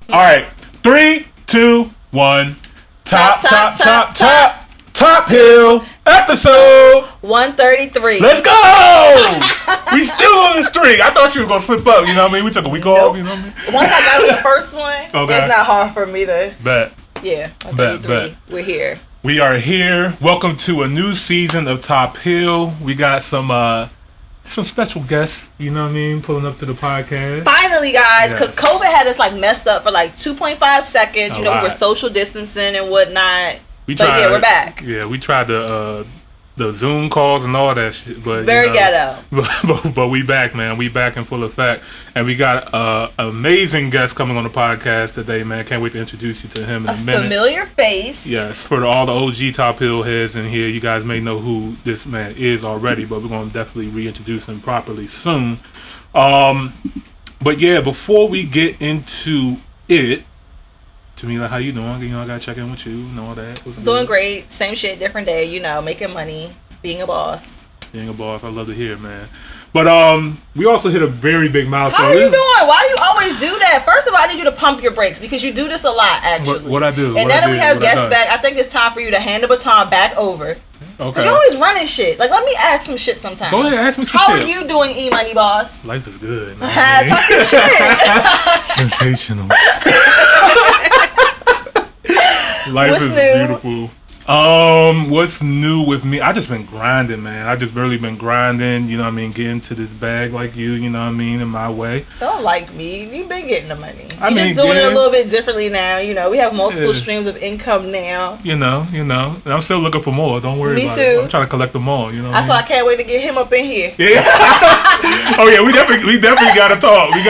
All right, 3, 2, 1. Top Hill episode 133. Let's go! We still on the streak. I thought you were gonna slip up. You know what I mean? We took a week off. You know what I mean? Once I got the first one, it's not hard for me to. Bet. Yeah, 133. Bet. We're here. We are here. Welcome to a new season of Top Hill. We got some special guests, you know what I mean, pulling up to the podcast. Finally, guys, because COVID had us messed up for 2.5 seconds. We were social distancing and whatnot. We're back. Yeah, we tried the Zoom calls and all that shit, but very ghetto. But we back, man. We back in full effect, and we got an amazing guest coming on the podcast today, man. Can't wait to introduce you to him in a minute. Familiar face. Yes, for all the OG Top Hill heads in here, you guys may know who this man is already, but we're gonna definitely reintroduce him properly soon. But yeah, before we get into it. Tamila, how you doing? I gotta check in with you and all that. Doing great. Same shit, different day. Making money, being a boss. Being a boss, I love to hear, man. But we also hit a very big milestone. How are you doing? Why do you always do that? First of all, I need you to pump your brakes because you do this a lot, actually. What I do? And now that we have guests back, I think it's time for you to hand the baton back over. Okay. You're always running shit. Let me ask some shit sometimes. Go ahead, ask me some shit. How are you doing, E-Money Boss? Life is good, man. Talk your shit. Sensational. Life is beautiful. What's new with me? I just been grinding, man. I just barely been grinding, you know what I mean, getting to this bag like you know what I mean, in my way. Don't like me. You've been getting the money. You're just doing it a little bit differently now. We have multiple streams of income now. You know. And I'm still looking for more. Don't worry about it. Me too. I'm trying to collect them all, That's why I can't wait to get him up in here. Yeah. Oh yeah, we definitely gotta talk. We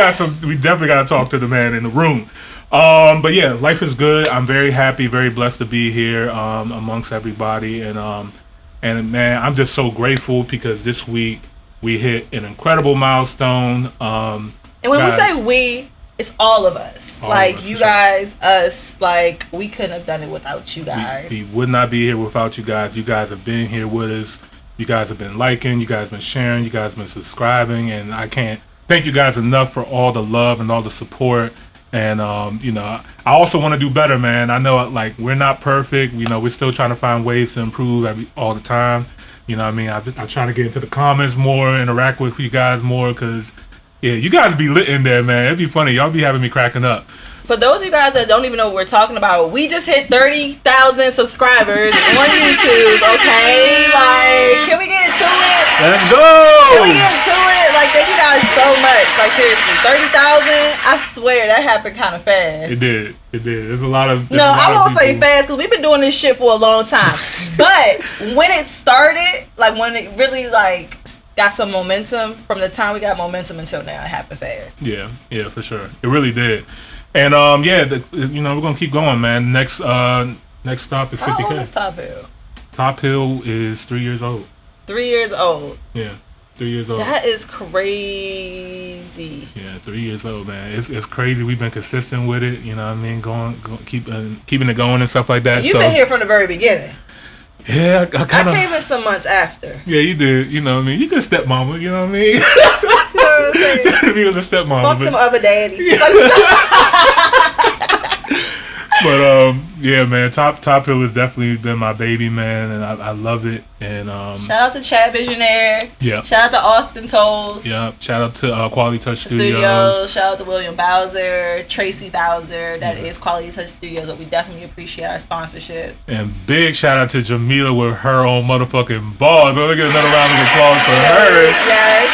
definitely gotta talk to the man in the room. But yeah, life is good. I'm very happy, very blessed to be here amongst everybody, and man, I'm just so grateful because this week we hit an incredible milestone. And when we say we, it's all of us. You guys, us. We couldn't have done it without you guys. We would not be here without you guys. You guys have been here with us. You guys have been liking. You guys have been sharing. You guys have been subscribing, and I can't thank you guys enough for all the love and all the support. And, I also want to do better, man. I know, we're not perfect. We're still trying to find ways to improve all the time. You know what I mean? I'm trying to get into the comments more, interact with you guys more, because, yeah, you guys be lit in there, man. It'd be funny. Y'all be having me cracking up. For those of you guys that don't even know what we're talking about, we just hit 30,000 subscribers on YouTube, okay? Can we get into it? Let's go! Can we get into it? Thank you guys so much. Seriously, 30,000, I swear, that happened kind of fast. It did. There's a lot of... No, I won't say fast, because we've been doing this shit for a long time. But when it started, when it really, got some momentum, from the time we got momentum until now, it happened fast. Yeah, for sure. It really did. And we're gonna keep going, man. Next stop is 50K. How old is Top Hill? Top Hill is 3 years old. 3 years old. Yeah, 3 years old. That is crazy. Yeah, 3 years old, man. It's crazy. We've been consistent with it. You know what I mean? Keeping it going and stuff like that. You've been here from the very beginning. Yeah, I came in some months after. Yeah, you did. You know what I mean? You good stepmama. You know what I mean? You was a stepmama. Fuck them other daddies. But yeah, man, Top Hill has definitely been my baby, man, and I love it. And shout out to Chad Visionaire. Yeah. Shout out to Austin Toes. Yeah. Shout out to Quality Touch Studios. Shout out to William Bowser, Tracy Bowser. That is Quality Touch Studios. But we definitely appreciate our sponsorships. And big shout out to Jamila with her own motherfucking balls. We're gonna get another round of applause for her. Yes.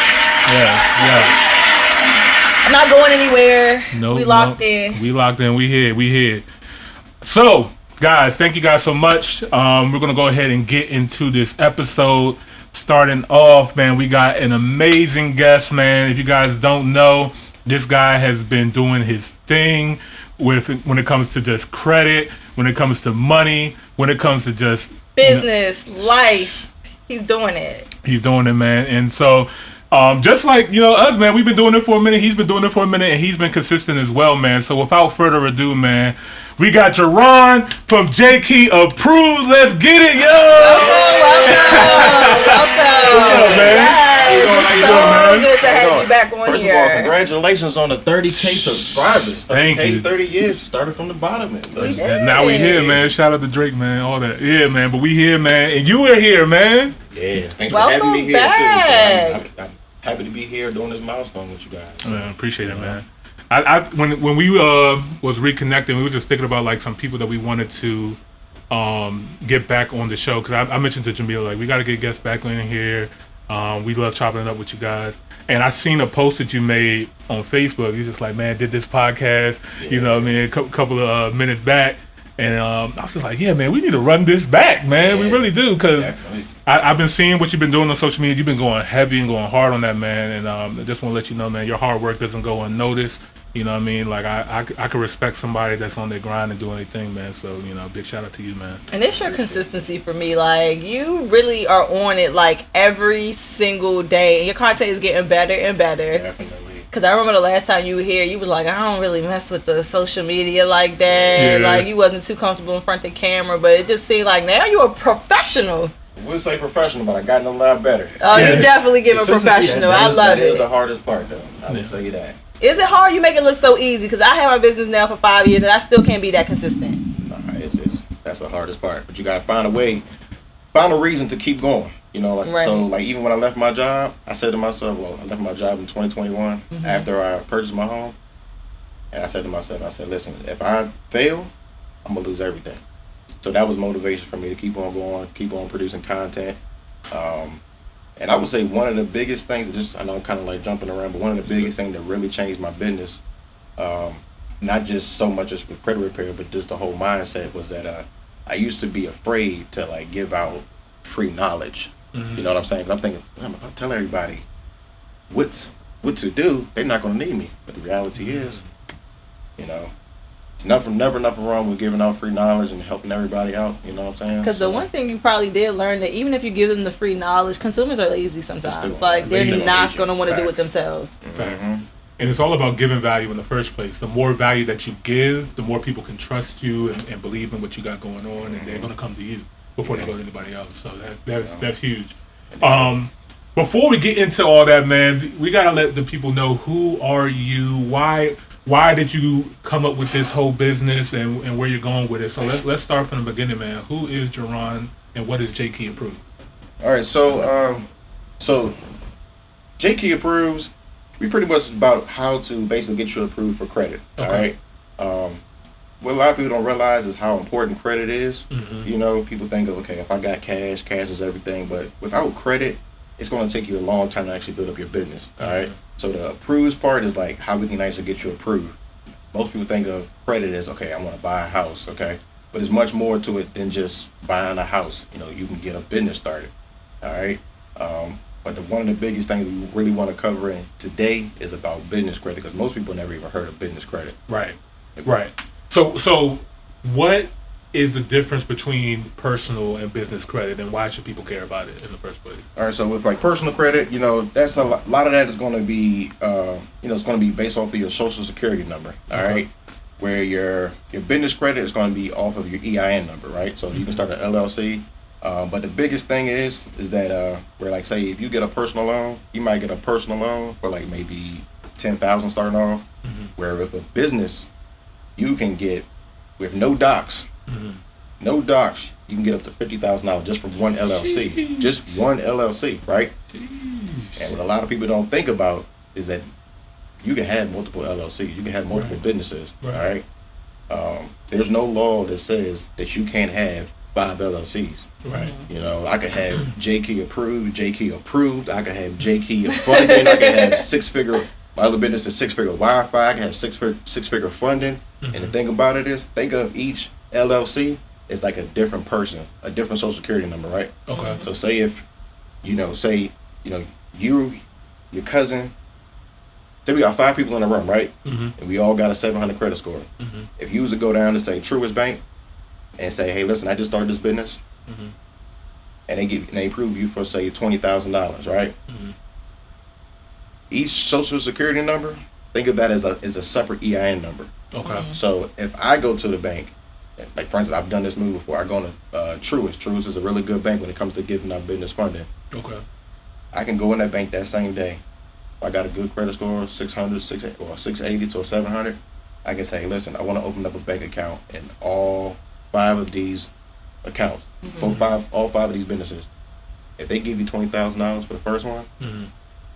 I'm not going anywhere. No, we locked in. We locked in. We here. So, guys, thank you guys so much. We're going to go ahead and get into this episode. Starting off, man, we got an amazing guest, man. If you guys don't know, this guy has been doing his thing when it comes to just credit, when it comes to money, when it comes to just... business, life. He's doing it. He's doing it, man. And so... just like, us, man, we've been doing it for a minute. He's been doing it for a minute, and he's been consistent as well, man. So without further ado, man, we got Jaron from Jkeeapproves. Let's get it, yo! Welcome. What's up, man? Yes. so good to have you back on First here. of all, congratulations on the 30K subscribers. Thank 30K, you. 30 years. Started from the bottom. And now we here, man. Shout out to Drake, man. All that. Yeah, man. But we here, man. And you are here, man. Yeah. Thanks for having me here, too. So I'm happy to be here doing this milestone with you guys. Man, appreciate it, man. When we was reconnecting, we were just thinking about like some people that we wanted to get back on the show, because I mentioned to Jamila, like, we got to get guests back in here. We love chopping it up with you guys. And I seen a post that you made on Facebook. You're just like, man, did this podcast, you know what I mean, a couple of minutes back. And I was just like, yeah, man, we need to run this back, man. We really do, because I've been seeing what you've been doing on social media. You've been going heavy and going hard on that, man. And I just want to let you know, man, your hard work doesn't go unnoticed. You know what I mean? Like, I could respect somebody that's on their grind and doing anything, man. So, you know, big shout out to you, man. And it's your consistency for me. Like, you really are on it, like, every single day. And your content is getting better and better. Definitely. Because I remember the last time you were here, you was like, I don't really mess with the social media like that. Yeah. Like, you wasn't too comfortable in front of the camera. But it just seemed like now you're a professional. I would say professional, but I gotten a lot better. Oh, you definitely give a professional. I love it. That is the hardest part, though. I would say that. Is it hard? You make it look so easy, because I have my business now for 5 years and I still can't be that consistent. Nah, that's the hardest part. But you gotta find a way, find a reason to keep going. You know, like, so like even when I left my job, I said to myself, well, I left my job in 2021 after I purchased my home, and I said to myself, I said, listen, if I fail, I'm gonna lose everything. So that was motivation for me to keep on going, keep on producing content. And I would say one of the biggest things, just, I know I'm kind of like jumping around, but one of the biggest things that really changed my business, not just so much as with credit repair, but just the whole mindset, was that I used to be afraid to like give out free knowledge. You know what I'm saying? 'Cause I'm thinking, if I tell everybody what to do, they're not going to need me. But the reality is, you know, it's never nothing wrong with giving out free knowledge and helping everybody out. You know what I'm saying? Because the one thing you probably did learn, that even if you give them the free knowledge, consumers are lazy sometimes. Like, they're not going to want to do it themselves. And it's all about giving value in the first place. The more value that you give, the more people can trust you and believe in what you got going on, and they're going to come to you before they go to anybody else. So that's huge. Before we get into all that, man, we got to let the people know, who are you? Why did you come up with this whole business, and where you're going with it? So let's start from the beginning, man. Who is Jaron, and what is Jkeeapproves? All right, so Jkeeapproves, we pretty much about how to basically get you approved for credit. Okay. All right. What a lot of people don't realize is how important credit is. You know, people think of, okay, if I got cash is everything, but without credit, it's going to take you a long time to actually build up your business. All right. So the approves part is like how we can actually get you approved. Most people think of credit as, okay, I want to buy a house, okay, but there's much more to it than just buying a house. You know, you can get a business started. All right. But one of the biggest things we really want to cover in today is about business credit, because most people never even heard of business credit. Right. So what is the difference between personal and business credit, and why should people care about it in the first place? All right, so with like personal credit, you know, that's a lot of that is going to be, it's going to be based off of your social security number. All right, where your business credit is going to be off of your EIN number, right? So you can start an LLC. But the biggest thing is that where, like, say if you get a personal loan, you might get a personal loan for like maybe $10,000 starting off. Where with a business, you can get, with no docs, you can get up to $50,000 just from one LLC. Just one LLC, right? And what a lot of people don't think about is that you can have multiple LLCs. You can have multiple businesses, all right? There's no law that says that you can't have 5 LLCs. Right. You know, I could have Jkeeapproves. I could have Jkeeapfunding. I could have 6-figure. My other business is 6-figure Wi-Fi. I can have 6-figure funding. And the thing about it is, think of each LLC as like a different person, a different social security number, right? Okay. So say if, you, your cousin, say we got 5 people in the room, right? And we all got a 700 credit score. If you was to go down to say Truist Bank and say, hey, listen, I just started this business, and they approve you for say $20,000, right? Each social security number, think of that as a separate EIN number. Okay. So if I go to the bank, like for instance, I've done this move before. I go to Truist. Truist is a really good bank when it comes to giving out business funding. Okay. I can go in that bank that same day. If I got a good credit score, 600, 680 to a 700, I can say, hey, listen, I want to open up a bank account in all 5 of these accounts, all 5 of these businesses. If they give you $20,000 for the first one,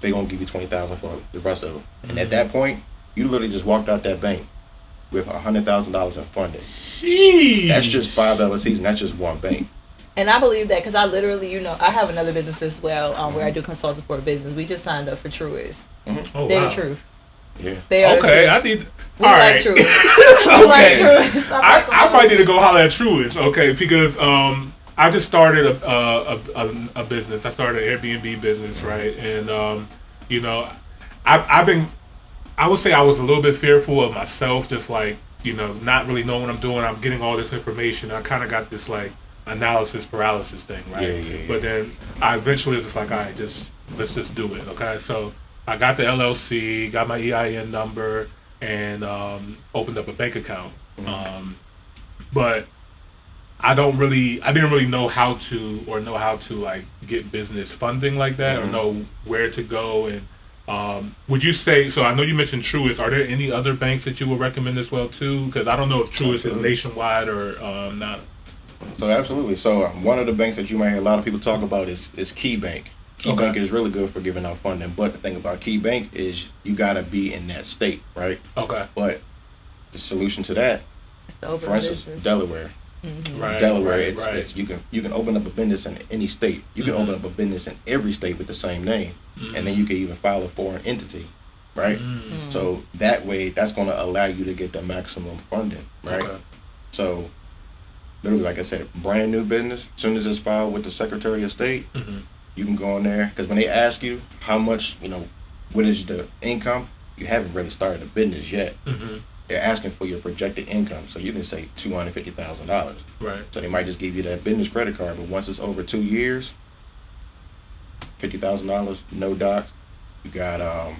they're gonna give you $20,000 for the rest of them. And at that point, you literally just walked out that bank with $100,000 in funding. Jeez. That's just 5 LLCs, and that's just one bank. And I believe that because I literally, I have another business as well where I do consulting for a business. We just signed up for Truist. Oh, They're wow. the truth. Yeah. They are Okay, the I truth. need. We All like right. Truist. We like Truist. I might need to go holler at Truist, okay? Because I just started a business. I started an Airbnb business, right? And I would say I was a little bit fearful of myself, just like not really knowing what I'm doing. I'm getting all this information. I kind of got this like analysis paralysis thing, right? Yeah. But then I eventually was just like, all right, let's just do it, okay? So I got the LLC, got my EIN number, and opened up a bank account. But I didn't really know how to like get business funding like that, or know where to go. And would you say, so I know you mentioned Truist, are there any other banks that you would recommend as well too? Because I don't know if Truist is nationwide or not. So absolutely. So one of the banks that you might hear a lot of people talk about is Key Bank. Key Bank is really good for giving out funding, but the thing about Key Bank is you gotta be in that state, right? Okay. But the solution to that, for instance, Delaware. Right, Delaware, right. it's you can open up a business in any state. You can open up a business in every state with the same name, and then you can even file a foreign entity, right? So that way, that's going to allow you to get the maximum funding, right? Okay. So literally, like I said, brand new business. As soon as it's filed with the Secretary of State, you can go in there, because when they ask you how much, what is the income, you haven't really started a business yet. They're asking for your projected income, so you can say $250,000. Right. So they might just give you that business credit card, but once it's over 2 years, $50,000, no docs. You got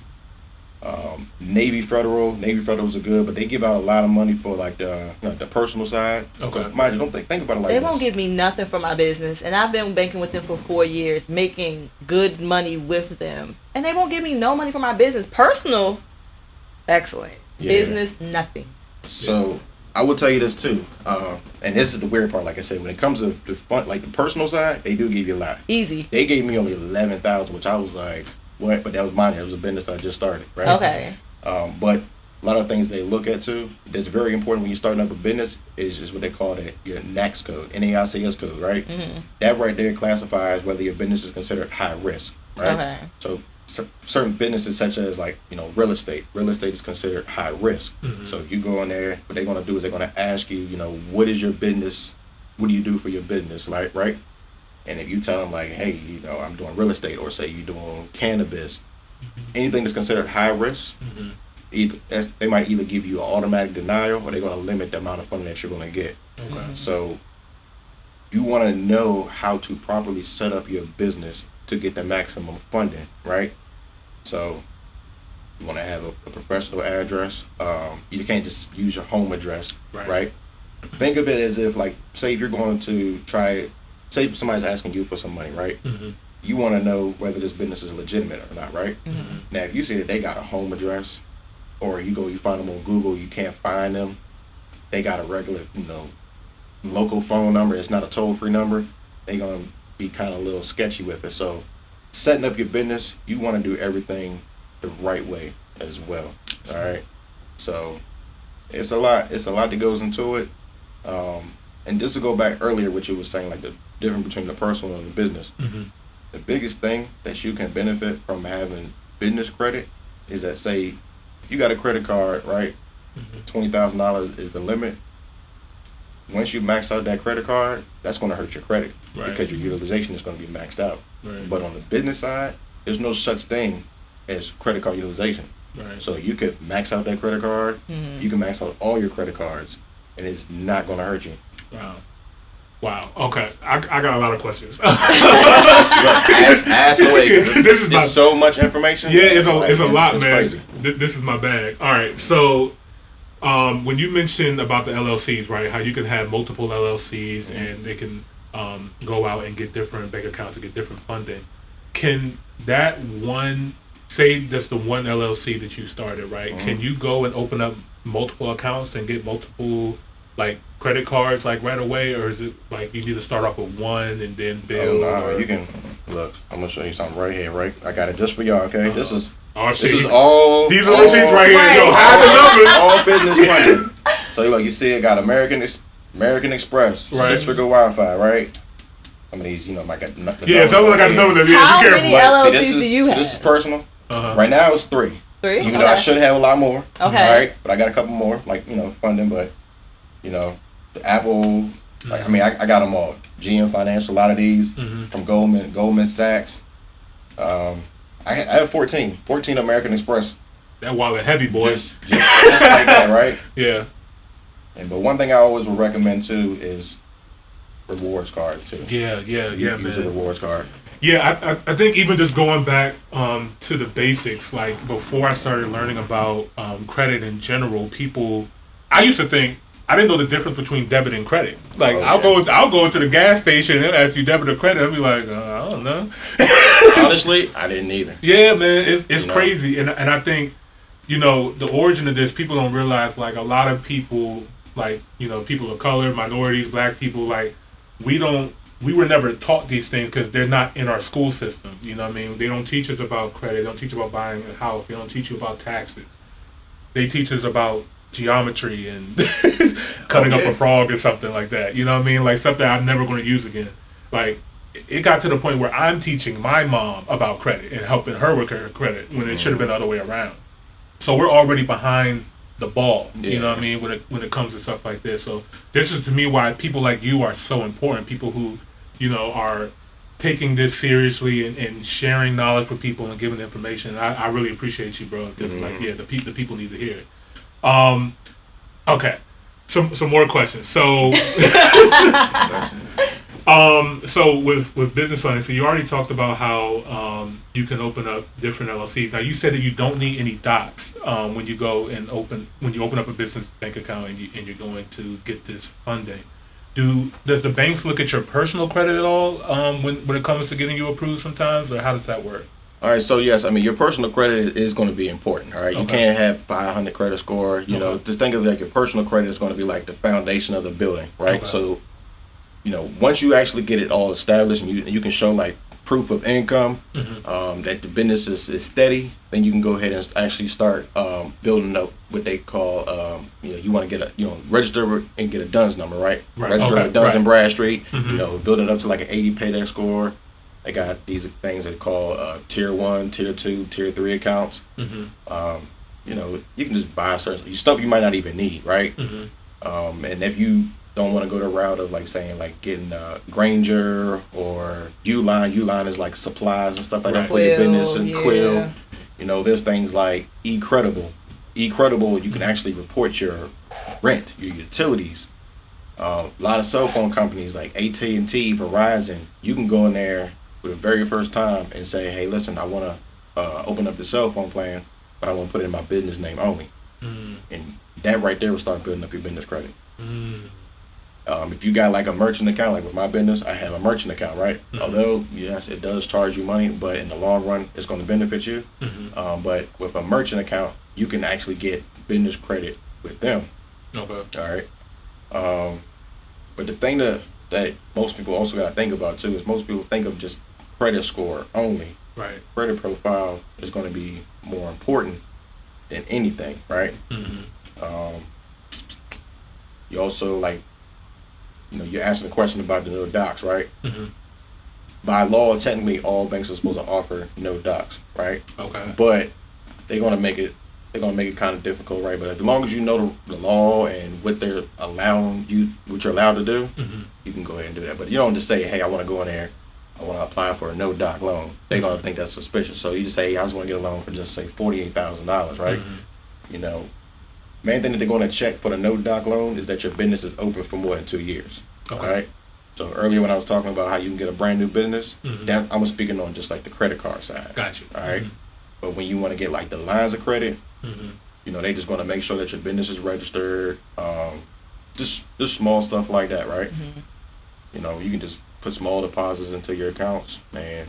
Navy Federal. Navy Federals are good, but they give out a lot of money for like the personal side. Okay. So mind you, don't think about it like They this. won't give me nothing for my business, and I've been banking with them for 4 years, making good money with them, and they won't give me no money for my business. Personal, excellent. Yeah. Business, nothing. So I will tell you this too, and this is the weird part. Like I said, when it comes to the fun, like the personal side, they do give you a lot. Easy. They gave me only 11,000, which I was like, what? But that was mine. It was a business I just started, right? Okay. But a lot of things they look at too, that's very important when you're starting up a business, is what they call your NAICS code, NAICS code, right? That right there classifies whether your business is considered high risk, right? Okay. So certain businesses such as like, real estate is considered high risk. So if you go in there, what they're going to do is they're going to ask you, what is your business? What do you do for your business? Right? And if you tell them like, hey, I'm doing real estate, or say you're doing cannabis, anything that's considered high risk, they might either give you an automatic denial, or they're going to limit the amount of funding that you're going to get. Okay. So you want to know how to properly set up your business to get the maximum funding, right? So you want to have a professional address. You can't just use your home address, right? Think of it as if, like, say if you're going to say somebody's asking you for some money, right? You want to know whether this business is legitimate or not, right? Now, if you see that they got a home address, or you find them on Google, you can't find them, they got a regular, local phone number, it's not a toll-free number, they're going to be kind of a little sketchy with it. So setting up your business, you want to do everything the right way as well. All right. So it's a lot that goes into it. And just to go back earlier, what you were saying, like the difference between the personal and the business. The biggest thing that you can benefit from having business credit is that, say, if you got a credit card, right? $20,000 is the limit. Once you max out that credit card, that's going to hurt your credit, because your utilization is going to be maxed out. But on the business side, there's no such thing as credit card utilization. So you could max out that credit card. You can max out all your credit cards, and it's not going to hurt you. Wow. Okay. I got a lot of questions. ask away. It's so much information. Yeah, it's a lot, man. Crazy. This is my bag. All right. So when you mentioned about the LLCs, right, how you can have multiple LLCs and they can go out and get different bank accounts to get different funding. can that one, say that's the one LLC that you started, right? Mm-hmm. Can you go and open up multiple accounts and get multiple like credit cards like right away, or is it like you need to start off with one and then build? You can look. I'm gonna show you something right here. Right, I got it just for y'all. Okay, this is Oh, this is all. These are receipts right here. Yo, Right. hide the numbers. All business money. So look, you see it got American Express, Right. 6FIGURE Wi-Fi, right? Some of these, might got nothing. Yeah, someone got the numbers. Yeah, How be careful. many LLCs do you have? This is personal. Uh-huh. Right now it's 3. 3? Even though I should have a lot more. Okay. Right, but I got a couple more, like funding, but the Apple. Like, I got them all. GM Financial, a lot of these from Goldman Sachs. I have 14 American Express. That wallet heavy, boy. Just like that, right? Yeah. But one thing I always would recommend too is rewards cards too. Yeah, Use a man. rewards card. Yeah, I think even just going back to the basics, like before I started learning about credit in general, I used to think I didn't know the difference between debit and credit. Like I'll go into the gas station and ask you debit or credit. I'll be like, I don't know. Honestly, I didn't either. Yeah, man, it's crazy, and I think the origin of this, people don't realize, like a lot of people, like people of color, minorities, black people, like we were never taught these things because they're not in our school system. You know what I mean? They don't teach us about credit. They don't teach you about buying a house. They don't teach you about taxes. They teach us about geometry and cutting up a frog or something like that. You know what I mean? Like something I'm never going to use again. Like it got to the point where I'm teaching my mom about credit and helping her with her credit when it should have been the other way around. So we're already behind the ball. Yeah. You know what I mean? When it comes to stuff like this. So this is to me why people like you are so important. People who are taking this seriously and sharing knowledge with people and giving information. I really appreciate you, bro. Like the people need to hear it. Okay, some more questions. So, so with business funding, so you already talked about how you can open up different LLCs. Now you said that you don't need any docs when you open up a business bank account and you're going to get this funding. Does the banks look at your personal credit at all when it comes to getting you approved sometimes, or how does that work? All right, so yes, your personal credit is going to be important. All right, you can't have 500 credit score. Just think of like your personal credit is going to be like the foundation of the building, right? Okay. So, once you actually get it all established and you can show like proof of income, that the business is steady, then you can go ahead and actually start building up what they call, you want to get register and get a DUNS number, right? Register with DUNS and Bradstreet, build it up to like an 80 payday score. They got these things they call tier 1, tier 2, tier 3 accounts. You can just buy certain stuff you might not even need, right? And if you don't want to go the route of like saying like getting Granger or Uline is like supplies and stuff like that for your business, and Quill. There's things like eCredible. eCredible, you can actually report your rent, your utilities. A lot of cell phone companies like AT&T, Verizon, you can go in there for the very first time and say, hey, listen, I want to open up the cell phone plan, but I want to put it in my business name only. And that right there will start building up your business credit. If you got like a merchant account, like with my business, I have a merchant account, right? Although, yes, it does charge you money, but in the long run, it's going to benefit you. But with a merchant account, you can actually get business credit with them. Okay. All right. But the thing that most people also got to think about too is most people think of just credit score only. Right. Credit profile is going to be more important than anything, right? You also like, you're asking a question about the no docs, right? By law, technically, all banks are supposed to offer no docs, right? Okay. But they're gonna make it kind of difficult, right? But as long as you know the law and what they're allowing you, what you're allowed to do, you can go ahead and do that. But you don't just say, hey, I want to go in there, I want to apply for a no doc loan. They're gonna think that's suspicious. So you just say, hey, I just want to get a loan for just say $48,000, right? Main thing that they're going to check for the no doc loan is that your business is open for more than 2 years. Okay. All right. So earlier when I was talking about how you can get a brand new business, that I'm speaking on just like the credit card side. Gotcha. All right. But when you want to get like the lines of credit, they just going to make sure that your business is registered. Just small stuff like that, right? You can just put small deposits into your accounts, and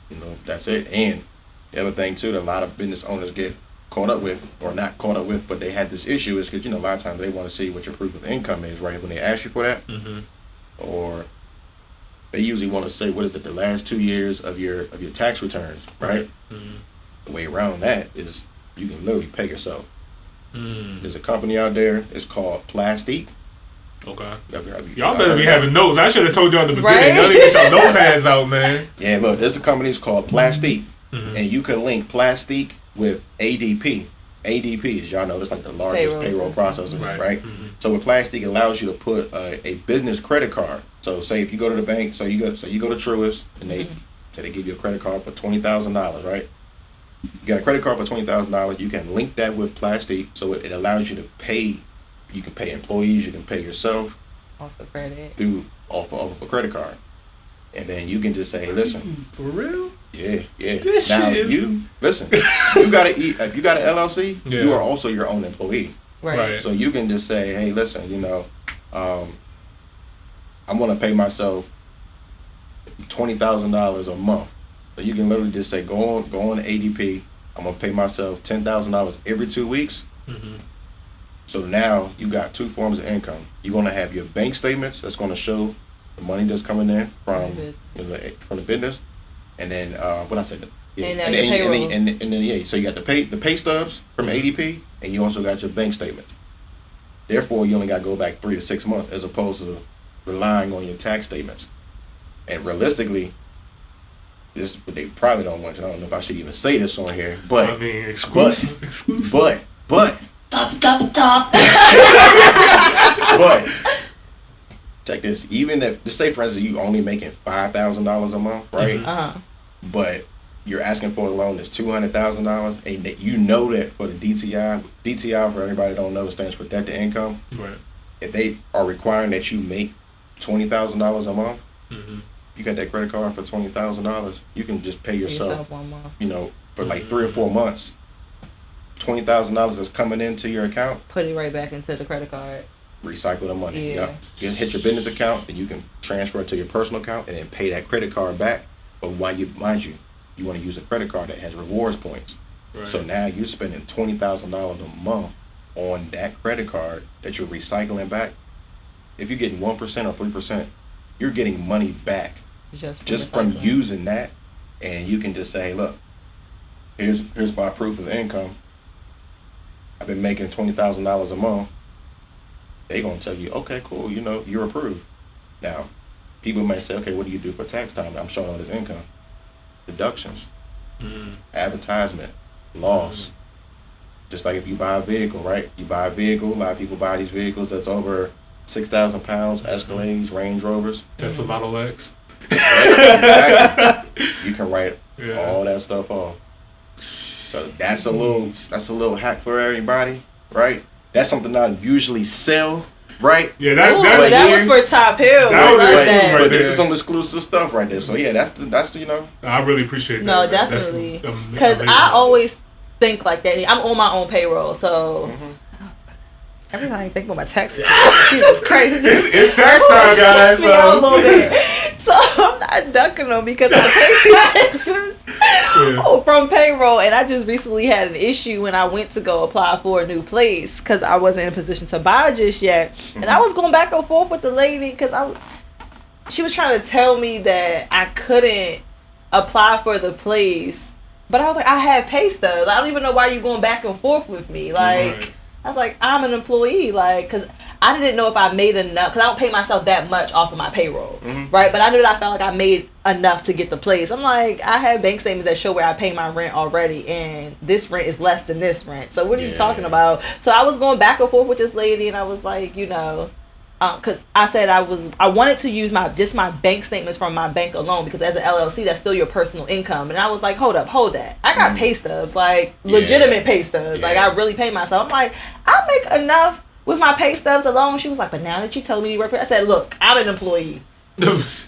You know, that's it. And the other thing too that a lot of business owners get caught up with, or not caught up with, but they had this issue is because, you know, a lot of times they want to see what your proof of income is, right? When they ask you for that, or they usually want to say, what is it, the last 2 years of your tax returns, right? The way around that is you can literally pay yourself. There's a company out there, it's called Plastique. Okay. Y'all better be having notes. I should have told you on the beginning. Y'all need to get your notepads out, man. Yeah, look, there's a company it's called Plastique. And you can link Plastique with ADP. ADP, as y'all know, it's like the largest payroll processor, right? So with Plastique, it allows you to put a business credit card. So say if you go to the bank, so you go to Truist, and they say they give you a credit card for $20,000, right? You got a credit card for $20,000. You can link that with Plastique, so it allows you to pay. You can pay employees. You can pay yourself off of credit off of a credit card, and then you can just say, "Listen, for real? Yeah. This now shit you listen. You got to eat. If you got an LLC, you are also your own employee. Right. So you can just say, "Hey, listen, you know, I'm gonna pay myself $20,000 a month." So you can literally just say, "Go on to ADP. I'm gonna pay myself $10,000 every 2 weeks." So now you got two forms of income. You're gonna have your bank statements that's gonna show the money that's coming in from the business, and then what I said. Yeah. And then payroll. So you got the pay stubs from ADP, and you also got your bank statements. Therefore, you only got to go back 3 to 6 months, as opposed to relying on your tax statements. And realistically, this is what they probably don't want. I don't know if I should even say this on here, but I mean, exclusive. but Stop. but check this. Even if, just say for instance, you only making $5,000 a month, right? But you're asking for a loan that's $200,000, and that you know that for the DTI for everybody that don't know, stands for debt to income. Right. If they are requiring that you make $20,000 a month, you got that credit card for $20,000. You can just pay yourself 1 month. You know, for like 3 or 4 months. $20,000 is coming into your account. Put it right back into the credit card. Recycle the money. Yeah. Yep. You hit your business account, and you can transfer it to your personal account, and then pay that credit card back. But mind you want to use a credit card that has rewards points. Right. So now you're spending $20,000 a month on that credit card that you're recycling back. If you're getting 1% or 3%, you're getting money back just from using that. And you can just say, look, here's my proof of income. I've been making $20,000 a month. They're gonna tell you, okay, cool, you know, you're approved. Now, people may say, okay, what do you do for tax time? I'm showing all this income. Deductions, advertisement, loss. Just like if you buy a vehicle, right? You buy a vehicle, a lot of people buy these vehicles that's over 6,000 pounds, Escalades, Range Rovers. Tesla Model X. Exactly. You can write all that stuff off. So that's a little hack for everybody, right? That's something I usually sell, right? Yeah, that was for Top Hill. But this is some exclusive stuff right there. So yeah, that's you know. I really appreciate that. No, definitely. Because I always think like that. I'm on my own payroll, so every time I think about my taxes, Jesus Christ, it's tax time, guys. Me out a little bit. So I'm not ducking them because I pay taxes from payroll. And I just recently had an issue when I went to go apply for a new place because I wasn't in a position to buy just yet. And I was going back and forth with the lady because she was trying to tell me that I couldn't apply for the place. But I was like, I have pay stubs. I don't even know why you're going back and forth with me. Like, I was like, I'm an employee. Like, because I didn't know if I made enough. Because I don't pay myself that much off of my payroll. Right? But I knew that I felt like I made enough to get the place. I'm like, I have bank statements that show where I pay my rent already. And this rent is less than this rent. So what are you talking about? So I was going back and forth with this lady. And I was like, you know. Because I said I wanted to use my bank statements from my bank alone because as an LLC that's still your personal income, and I was like, hold that, I got pay stubs, like legitimate pay stubs, like I really pay myself. I'm like, I make enough with my pay stubs alone. She was like, but now that you told me you work for, I said, look, I'm an employee.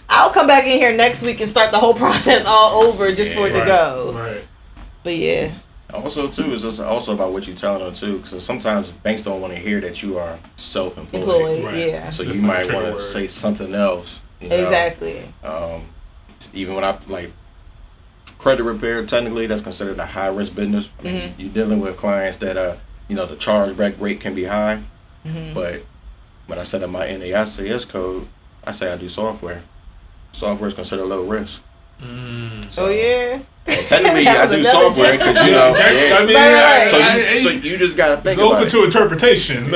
I'll come back in here next week and start the whole process all over just for it to go. Right. But yeah. Also, too, is also about what you're telling them, too. Because sometimes banks don't want to hear that you are self-employed. Yeah. So you might want to say something else. You know? Exactly. Even when I, like, credit repair, technically, that's considered a high risk business. I mean, you're dealing with clients that, the chargeback rate can be high. But when I set up my NAICS code, I say I do software. Software is considered low risk. So, and technically, I do software because so you just gotta think about it. It's open to interpretation.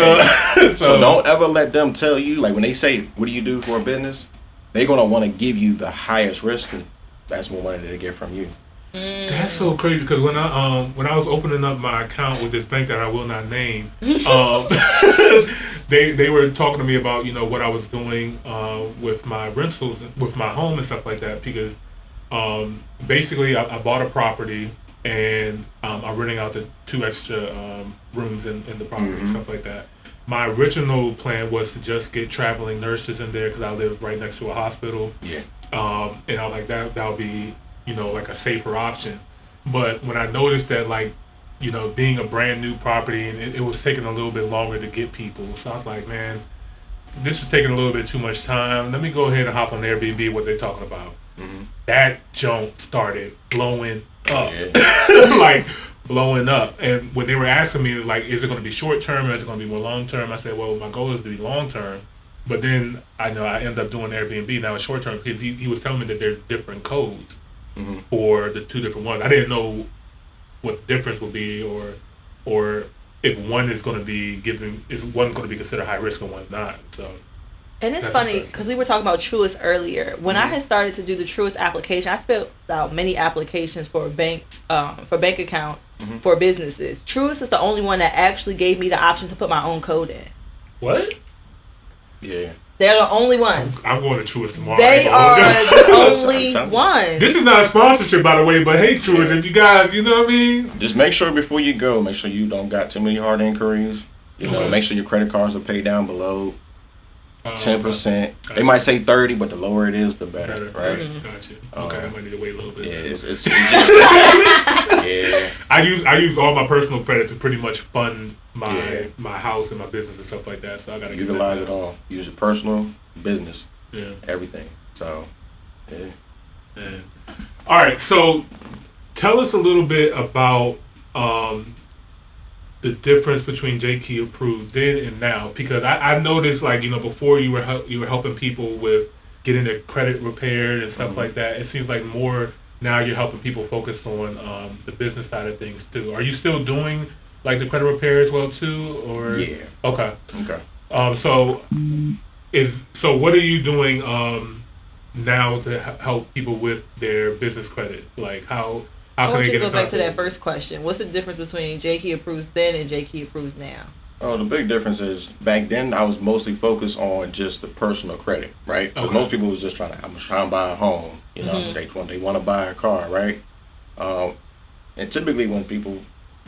So don't ever let them tell you, like when they say, "What do you do for a business?" They're gonna want to give you the highest risk because that's more money they get from you. That's so crazy because when I was opening up my account with this bank that I will not name, they were talking to me about what I was doing with my rentals, with my home and stuff like that because. Basically, I bought a property and I'm renting out the 2 extra rooms in the property and stuff like that. My original plan was to just get traveling nurses in there because I live right next to a hospital. Yeah. And I was like, that would be, like a safer option. But when I noticed that, being a brand new property and it was taking a little bit longer to get people, so I was like, man, this is taking a little bit too much time. Let me go ahead and hop on Airbnb, what they're talking about. That junk started blowing up, blowing up. And when they were asking me, is it going to be short term or is it going to be more long term? I said, well, my goal is to be long term. But then I end up doing Airbnb now it's short term because he was telling me that there's different codes for the 2 different ones. I didn't know what the difference would be or if one is going to be one's going to be considered high risk and one's not. So. And it's funny because we were talking about Truist earlier. When I had started to do the Truist application, I filled out many applications for banks, for bank accounts, for businesses. Truist is the only one that actually gave me the option to put my own code in. What? Yeah. They're the only ones. I'm going to Truist tomorrow. They are the only ones. This is not a sponsorship, by the way, but hey, Truist, if you guys, you know what I mean? Just make sure before you go, make sure you don't got too many hard inquiries. Make sure your credit cards are paid down below 10%. They might say 30, but the lower it is, the better. Right? Gotcha. Okay, I might need to wait a little bit. Yeah, it's just, yeah. I use all my personal credit to pretty much fund my house and my business and stuff like that. So I gotta utilize it all. Use it personal, business, everything. So, yeah. All right. So, tell us a little bit about the difference between Jkeeapproves then and now, because I noticed before you were helping people with getting their credit repaired and stuff like that. It seems like more now you're helping people focus on the business side of things too. Are you still doing the credit repair as well too, or okay. So what are you doing now to help people with their business credit? How can they get in contact? Go back to that first question. What's the difference between Jkeeapproves then and Jkeeapproves now? Oh, the big difference is back then I was mostly focused on just the personal credit, right? Because most people was just I'm trying to buy a home, they want to buy a car, right? And typically when people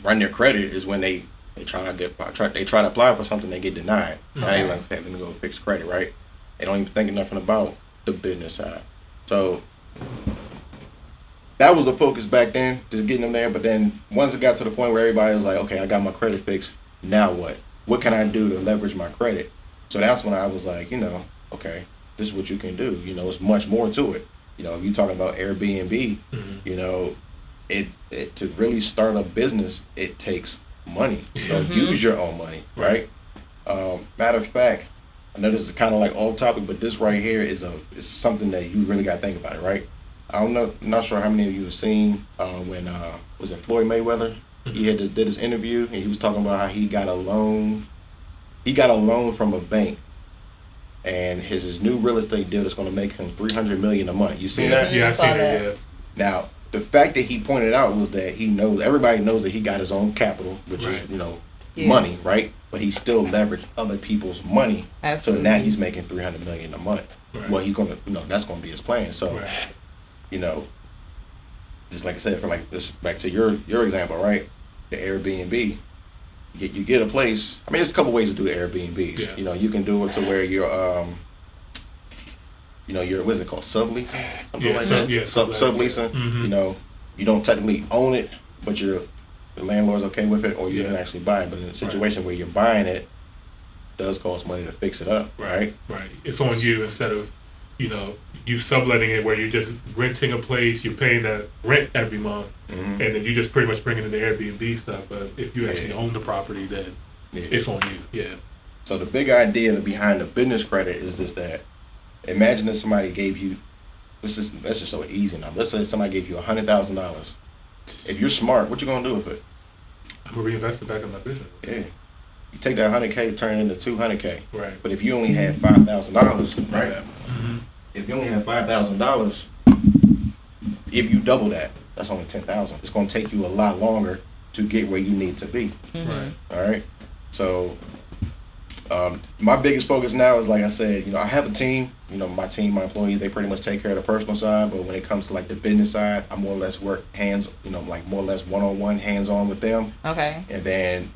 run their credit is when they try to apply for something, they get denied. Now they okay, let me go fix credit, right? They don't even think nothing about the business side. So that was the focus back then, just getting them there. But then once it got to the point where everybody was like, okay, I got my credit fixed. Now what? What can I do to leverage my credit? So that's when I was like, okay, this is what you can do. It's much more to it. If you're talking about Airbnb, it to really start a business, it takes money. Use your own money, right? Matter of fact, I know this is kind of off topic, but this right here is something that you really got to think about it, right? I'm not sure how many of you have seen when was it Floyd Mayweather? He did his interview and he was talking about how he got a loan. He got a loan from a bank, and his new real estate deal is going to make him $300 million a month. You seen that? Yeah, I seen that. Yeah. Now the fact that he pointed out was that everybody knows that he got his own capital, which is money, right? But he still leveraged other people's money. Absolutely. So now he's making $300 million a month. Right. Well, he's gonna, that's gonna be his plan. So. Right. Just like I said, for this, back to your example, right? The Airbnb, you get a place. I mean, there's a couple ways to do the Airbnbs. Yeah. You can do it to where you're, what's it called, subleasing, something like that. Yeah, subleasing. Mm-hmm. You don't technically own it, but the landlord's okay with it, or you can actually buy it. But in a situation where you're buying it, does cost money to fix it up, right? Right. It's on you instead of you subletting it where you're just renting a place, you're paying that rent every month, and then you just pretty much bring it in the Airbnb stuff. But if you actually own the property, then it's on you. Yeah. So the big idea behind the business credit is just that, imagine if somebody gave you, that's just so easy now. Let's say somebody gave you $100,000. If you're smart, what you gonna do with it? I'm gonna reinvest it back in my business. Yeah. You take that $100K, turn it into $200K. Right. But if you only had $5,000, right? Mm-hmm. If you only have $5,000, if you double that, that's only $10,000. It's gonna take you a lot longer to get where you need to be. Mm-hmm. Right. All right. So my biggest focus now is, like I said, I have a team. My team, my employees, they pretty much take care of the personal side. But when it comes to like the business side, I more or less work like more or less one-on-one, hands-on with them. Okay. And then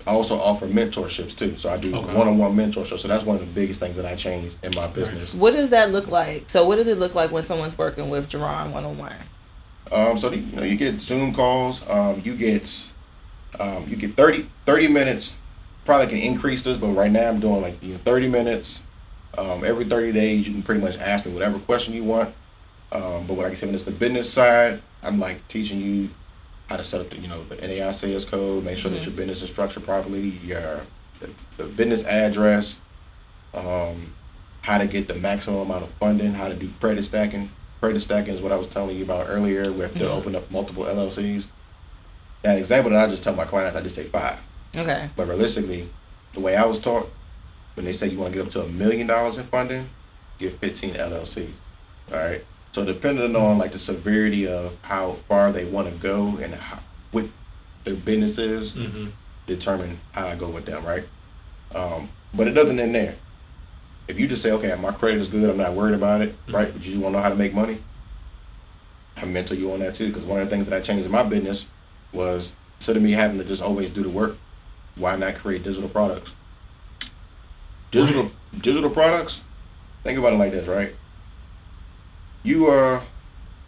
I also offer mentorships too. So I do Okay. one-on-one mentorship. So that's one of the biggest things that I changed in my business. What does that look like? So what does it look like when someone's working with Jaron one-on-one? So you get Zoom calls. You get 30 minutes. Probably can increase this, but right now I'm doing like 30 minutes. Every 30 days, you can pretty much ask me whatever question you want. But like I said, when it's the business side, I'm like teaching you how to set up the NAI sales code, make sure that your business is structured properly, the business address, how to get the maximum amount of funding, how to do credit stacking. Credit stacking is what I was telling you about earlier. We have to open up multiple LLCs. That example that I just tell my clients, I just say 5. Okay. But realistically, the way I was taught, when they say you want to get up to $1 million in funding, give 15 LLCs. All right. So depending on like the severity of how far they want to go and what their business is, determine how I go with them. Right. But it doesn't end there. If you just say, okay, my credit is good, I'm not worried about it, right? But you want to know how to make money, I mentor you on that too. Because one of the things that I changed in my business was, instead of me having to just always do the work, why not create digital products? Digital products, think about it like this, right? You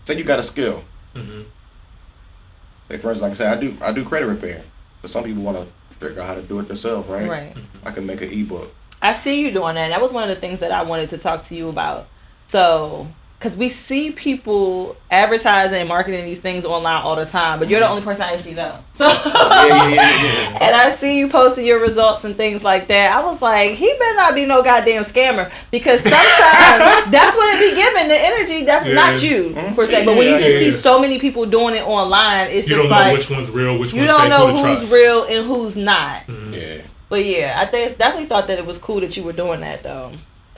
say you got a skill. Say for instance, like I said, I do credit repair. But some people want to figure out how to do it themselves, right? Right. I can make an ebook. I see you doing that. That was one of the things that I wanted to talk to you about. So, because we see people advertising and marketing these things online all the time, but you're the only person I actually know. So, Yeah. and I see you posting your results and things like that. I was like, he better not be no goddamn scammer, because sometimes that's what it be giving, the energy. That's not you, per se. But when you just see so many people doing it online, it's you just don't know like, which one's real, which you one's don't fake, know who to who's trust. real and who's not. Yeah. But yeah, I definitely thought that it was cool that you were doing that though.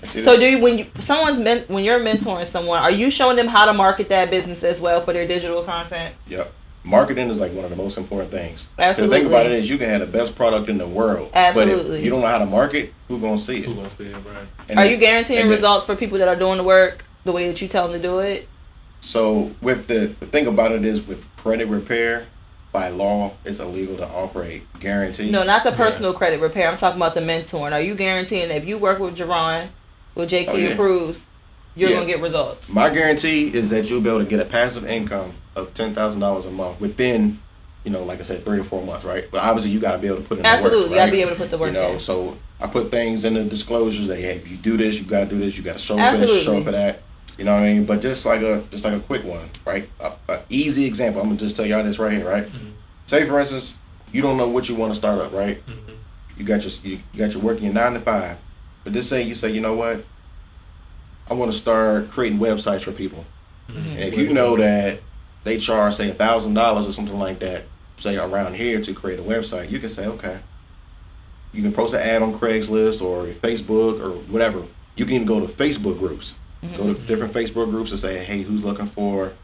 So do you, when you're mentoring someone, are you showing them how to market that business as well for their digital content? Yep. Marketing is like one of the most important things. Absolutely. The thing about it is, you can have the best product in the world. Absolutely. But if you don't know how to market, who's gonna see it? Who's gonna see it, right? Are you guaranteeing results for people that are doing the work the way that you tell them to do it? So with the thing about it is, with credit repair, by law, it's illegal to offer a guarantee. No, not the personal credit repair. I'm talking about the mentoring. Are you guaranteeing that if you work with Jaron, with Jkeeapproves, you're gonna get results? My guarantee is that you'll be able to get a passive income of $10,000 a month within, like I said, 3 to 4 months, right? But obviously you got to be able to put in the work. Absolutely, you got to right? be able to put the work in. So I put things in the disclosures that, hey, if you do this, you got to do this, you got to show for Absolutely. this, show for that. You know what I mean? But just like a quick one, right? A easy example. I'm gonna just tell y'all this right here, right? Say for instance, you don't know what you want to start up, right? You got your working 9 to 5, but just say you know what? I want to start creating websites for people. And if you know that they charge, say, $1,000 or something like that, say around here, to create a website, you can say, okay, you can post an ad on Craigslist or Facebook or whatever. You can even go to Facebook groups. Go to different Facebook groups and say, hey, who's looking for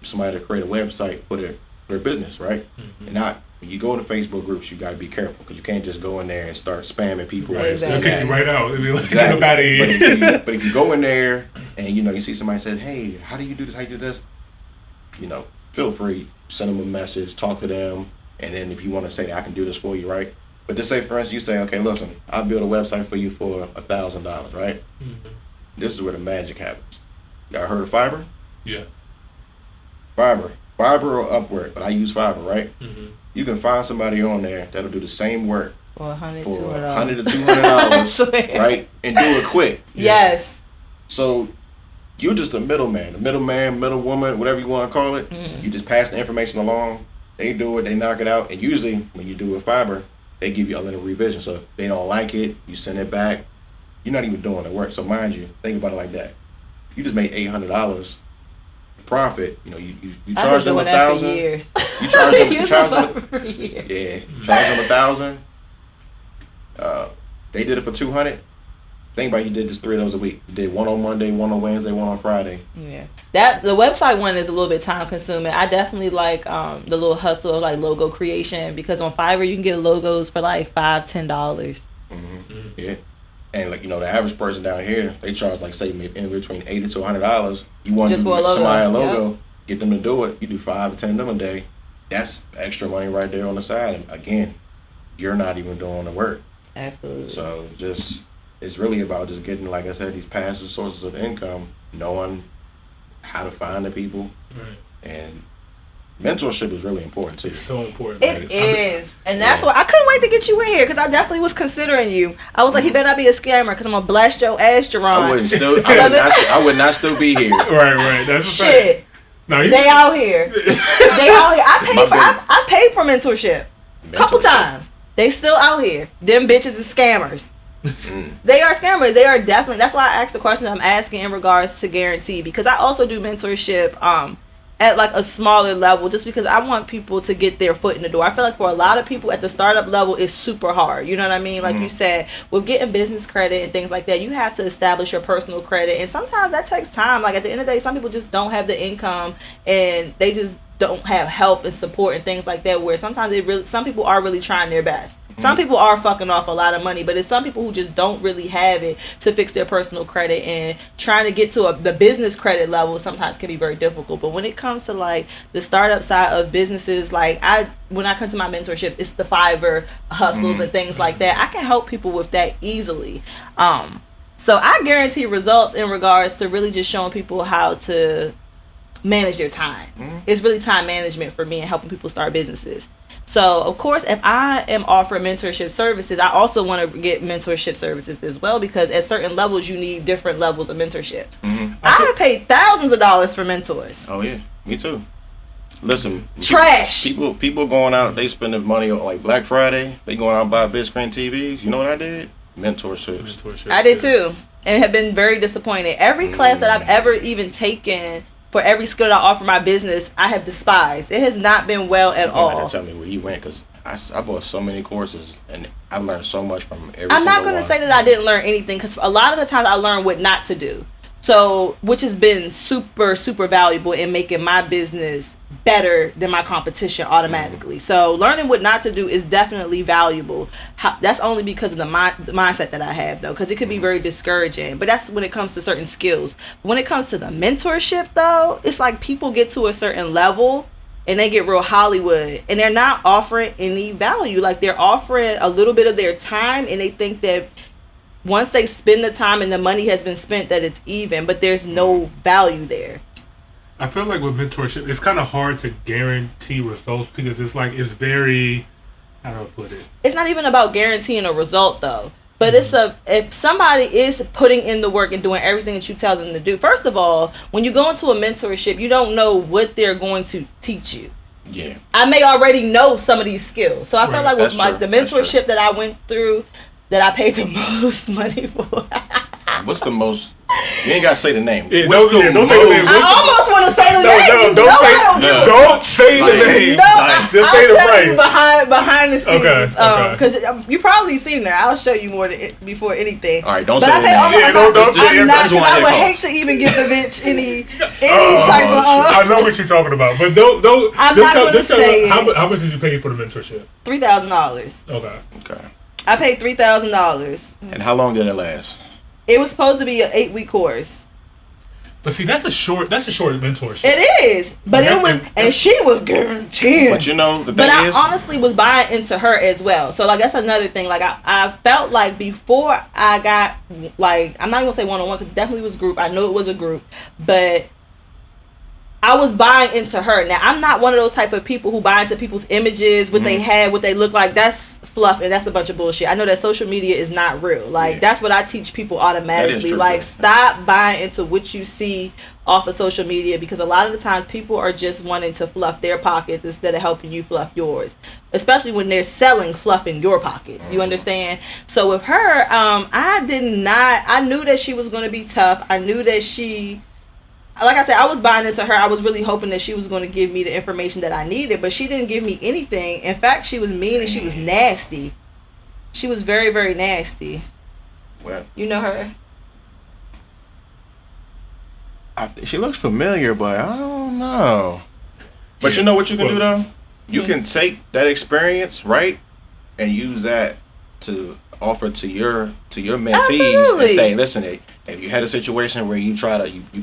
somebody to create a website for their business, right? And not, when you go into Facebook groups, you got to be careful, because you can't just go in there and start spamming people. Right, Exactly. they'll kick you right out. Exactly. Get up out of here. But if you go in there and you see somebody says, hey, how do you do this? How you do this? Feel free, send them a message, talk to them, and then if you want to say, I can do this for you, right? But just say, for instance, you say, okay, listen, I'll build a website for you for $1,000, right? This is where the magic happens. Y'all heard of Fiverr? Yeah. Fiverr or Upwork, but I use Fiverr, right? You can find somebody on there that'll do the same work For $100, for $200. $100 to $200, right? And do it quick. Yes. So you're just a middleman, middle woman, whatever you want to call it. You just pass the information along. They do it, they knock it out, and usually when you do a fiber, they give you a little revision. So if they don't like it, you send it back. You're not even doing the work. So mind you, think about it like that. You just made $800 profit. You know, you charge them $1,000. You charge them for years. Yeah, charge them $1,000. They did it for $200. Think about it, you did just 3 of those a week. You did one on Monday, one on Wednesday, one on Friday. Yeah, the website one is a little bit time consuming. I definitely like the little hustle of like logo creation, because on Fiverr you can get logos for like $5-10. Yeah, and like, you know, the average person down here, they charge like, say, in between $80 to $100. You want to give somebody a logo, get them to do it. You do 5 or 10 of them a day. That's extra money right there on the side. And again, you're not even doing the work. Absolutely. So it's really about just getting, like I said, these passive sources of income, knowing how to find the people. Right. And mentorship is really important too. It's so important. It is. And that's why I couldn't wait to get you in here, because I definitely was considering you. I was like, he better not be a scammer, because I'm going to blast your ass, Jaron. I would not still be here. Right. That's shit. No, they out here. I paid for mentorship. Couple times. They still out here. Them bitches is scammers. They are scammers. They are definitely. That's why I asked the question I'm asking in regards to guarantee, because I also do mentorship at like a smaller level, just because I want people to get their foot in the door. I feel like for a lot of people at the startup level, it's super hard. You know what I mean? Like you said, with getting business credit and things like that, you have to establish your personal credit, and sometimes that takes time. Like at the end of the day, some people just don't have the income, and they just don't have help and support and things like that, where sometimes some people are really trying their best. Some people are fucking off a lot of money, but it's some people who just don't really have it to fix their personal credit, and trying to get to the business credit level sometimes can be very difficult. But when it comes to like the startup side of businesses, like when I come to my mentorships, it's the Fiverr hustles and things like that. I can help people with that easily. So I guarantee results in regards to really just showing people how to manage their time. It's really time management for me and helping people start businesses. So, of course, if I am offering mentorship services, I also want to get mentorship services as well, because at certain levels, you need different levels of mentorship. I have paid thousands of dollars for mentors. Oh, yeah. Me too. Listen. Trash. People going out, they spending money on like Black Friday. They going out and buy big screen TVs. You know what I did? Mentorships. I did too. And have been very disappointed. Every class that I've ever even taken, for every skill that I offer my business, I have despised. It has not been well at all. You have to tell me where you went, because I bought so many courses and I learned so much from every I'm not going to say that I didn't learn anything, because a lot of the times I learned what not to do. So, which has been super, super valuable in making my business better than my competition automatically. So learning what not to do is definitely valuable. That's only because of the mindset that I have, though, because it could be very discouraging. But that's when it comes to certain skills. When it comes to the mentorship, though, it's like people get to a certain level and they get real Hollywood, and they're not offering any value. Like, they're offering a little bit of their time, and they think that once they spend the time and the money has been spent, that it's even, but there's no value there. I feel like with mentorship, it's kind of hard to guarantee results, because it's like, it's very, how do I put it? It's not even about guaranteeing a result, though. But if somebody is putting in the work and doing everything that you tell them to do, first of all, when you go into a mentorship, you don't know what they're going to teach you. Yeah. I may already know some of these skills. So I feel like with the mentorship that I went through, that I paid the most money for. What's the most? You ain't gotta say the name. Yeah, don't say the name. I almost want to say the name. Don't say the name. Just say the price. Behind the scenes. Okay. Because you probably seen her. I'll show you more before anything. All right, don't say the name. I would hate to even give the bitch any type of. I know what you're talking about, but don't. I'm not going to say it. How much did you pay for the mentorship? $3,000. Okay. I paid $3,000. And how long did it last? It was supposed to be an 8-week course. But see, that's a short mentorship. It is, but and she was guaranteed. But you know, I honestly was buying into her as well. So like, that's another thing. Like, I felt like before I got, like, I'm not even gonna say one-on-one, because it definitely was group. I know it was a group, but I was buying into her. Now, I'm not one of those type of people who buy into people's images, what they have, what they look like. That's fluff, and that's a bunch of bullshit. I know that social media is not real. Like, that's what I teach people automatically. Like, stop buying into what you see off of social media, because a lot of the times people are just wanting to fluff their pockets instead of helping you fluff yours, especially when they're selling fluff in your pockets. You understand? So with her, I knew that she was going to be tough. I knew that like I said, I was buying into her. I was really hoping that she was going to give me the information that I needed, but she didn't give me anything. In fact, she was mean and she was nasty. She was very, very nasty. Well, you know her? She looks familiar, but I don't know. But you know what you can do, though? You can take that experience, right, and use that to offer to your mentees and say, listen, if you had a situation where you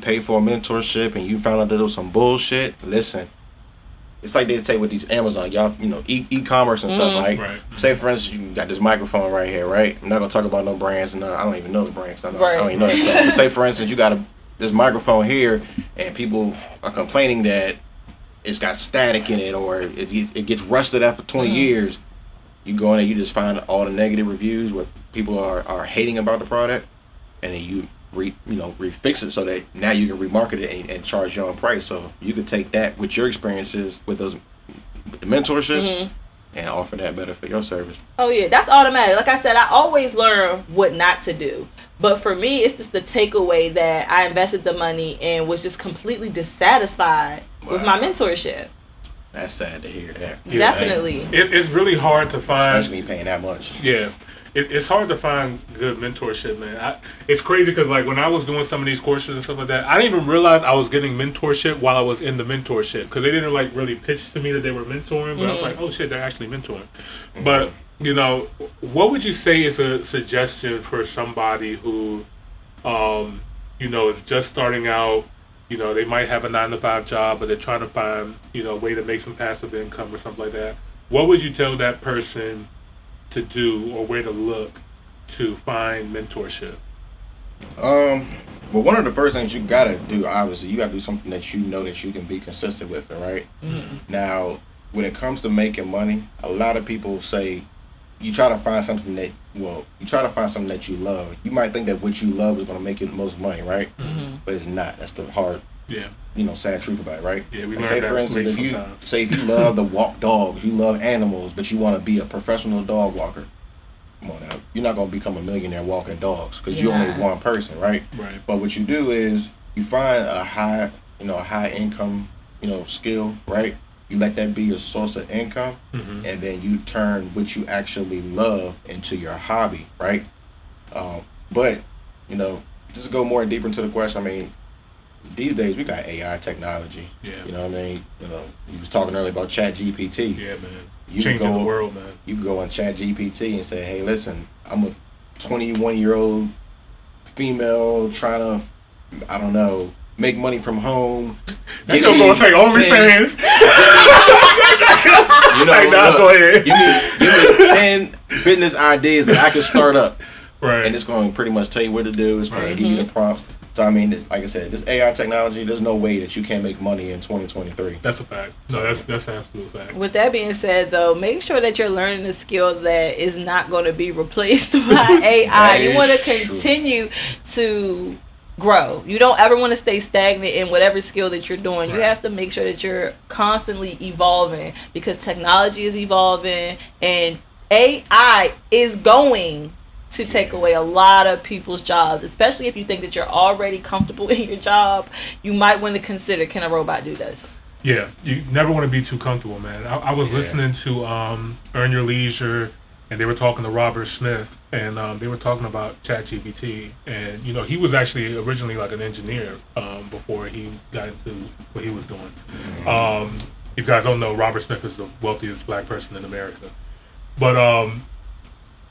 pay for a mentorship and you found out that it was some bullshit, listen, it's like they say with these Amazon, y'all, e-commerce and stuff, like, say for instance, you got this microphone right here, right? I'm not gonna talk about no brands, and I don't even know the brands. I don't even know that stuff. But say for instance, you got this microphone here, and people are complaining that it's got static in it, or it gets rusted after 20 years. You go in there, you just find all the negative reviews where people are hating about the product, and then you refix it so that now you can remarket it and charge your own price. So you could take that with your experiences with the mentorships and offer that better for your service. Oh yeah, that's automatic. Like I said, I always learn what not to do. But for me, it's just the takeaway that I invested the money and was just completely dissatisfied with my mentorship. That's sad to hear that. Yeah, definitely. It's really hard to find. Especially when you're paying that much. Yeah. It's hard to find good mentorship, man. It's crazy because, like, when I was doing some of these courses and stuff like that, I didn't even realize I was getting mentorship while I was in the mentorship, because they didn't, like, really pitch to me that they were mentoring, but I was like, oh, shit, they're actually mentoring. But, what would you say is a suggestion for somebody who, is just starting out? They might have a 9-to-5 job, but they're trying to find, a way to make some passive income or something like that. What would you tell that person to do, or where to look to find mentorship? Well, one of the first things you gotta do, obviously, you gotta do something that you know that you can be consistent with, right? Now, when it comes to making money, a lot of people say you try to find something that you love. You might think that what you love is gonna make you the most money, right? But it's not. That's the hard, sad truth about it, right? Yeah, we learned that. For instance, if you love to walk dogs, you love animals, but you want to be a professional dog walker, come on now, you're not gonna become a millionaire walking dogs because you're only one person, right? Right. But what you do is you find a high income, skill, right? You let that be your source of income, and then you turn what you actually love into your hobby, right? But just to go more deeper into the question, I mean, these days we got AI technology. Yeah. You know what I mean? You was talking earlier about ChatGPT. Yeah, man. Changing the world, man. You can go on ChatGPT and say, hey, listen, I'm a 21-year-old female trying to, I don't know, make money from home. That's gonna say OnlyFans. Go ahead. Give me 10 business ideas that I can start up. Right. And it's going to pretty much tell you what to do. It's going to give you the prompts. So, I mean, like I said, this AI technology, there's no way that you can't make money in 2023. That's a fact. No, that's an absolute fact. With that being said, though, make sure that you're learning a skill that is not going to be replaced by AI. You want to continue to grow. You don't ever want to stay stagnant in whatever skill that you're doing. You have to make sure that you're constantly evolving, because technology is evolving and AI is going to take away a lot of people's jobs, especially if you think that you're already comfortable in your job. You might want to consider, can a robot do this? Yeah, you never want to be too comfortable, man. I was listening to Earn Your Leisure, and they were talking to Robert Smith, and they were talking about ChatGPT, and he was actually originally like an engineer before he got into what he was doing. If you guys don't know, Robert Smith is the wealthiest black person in America, but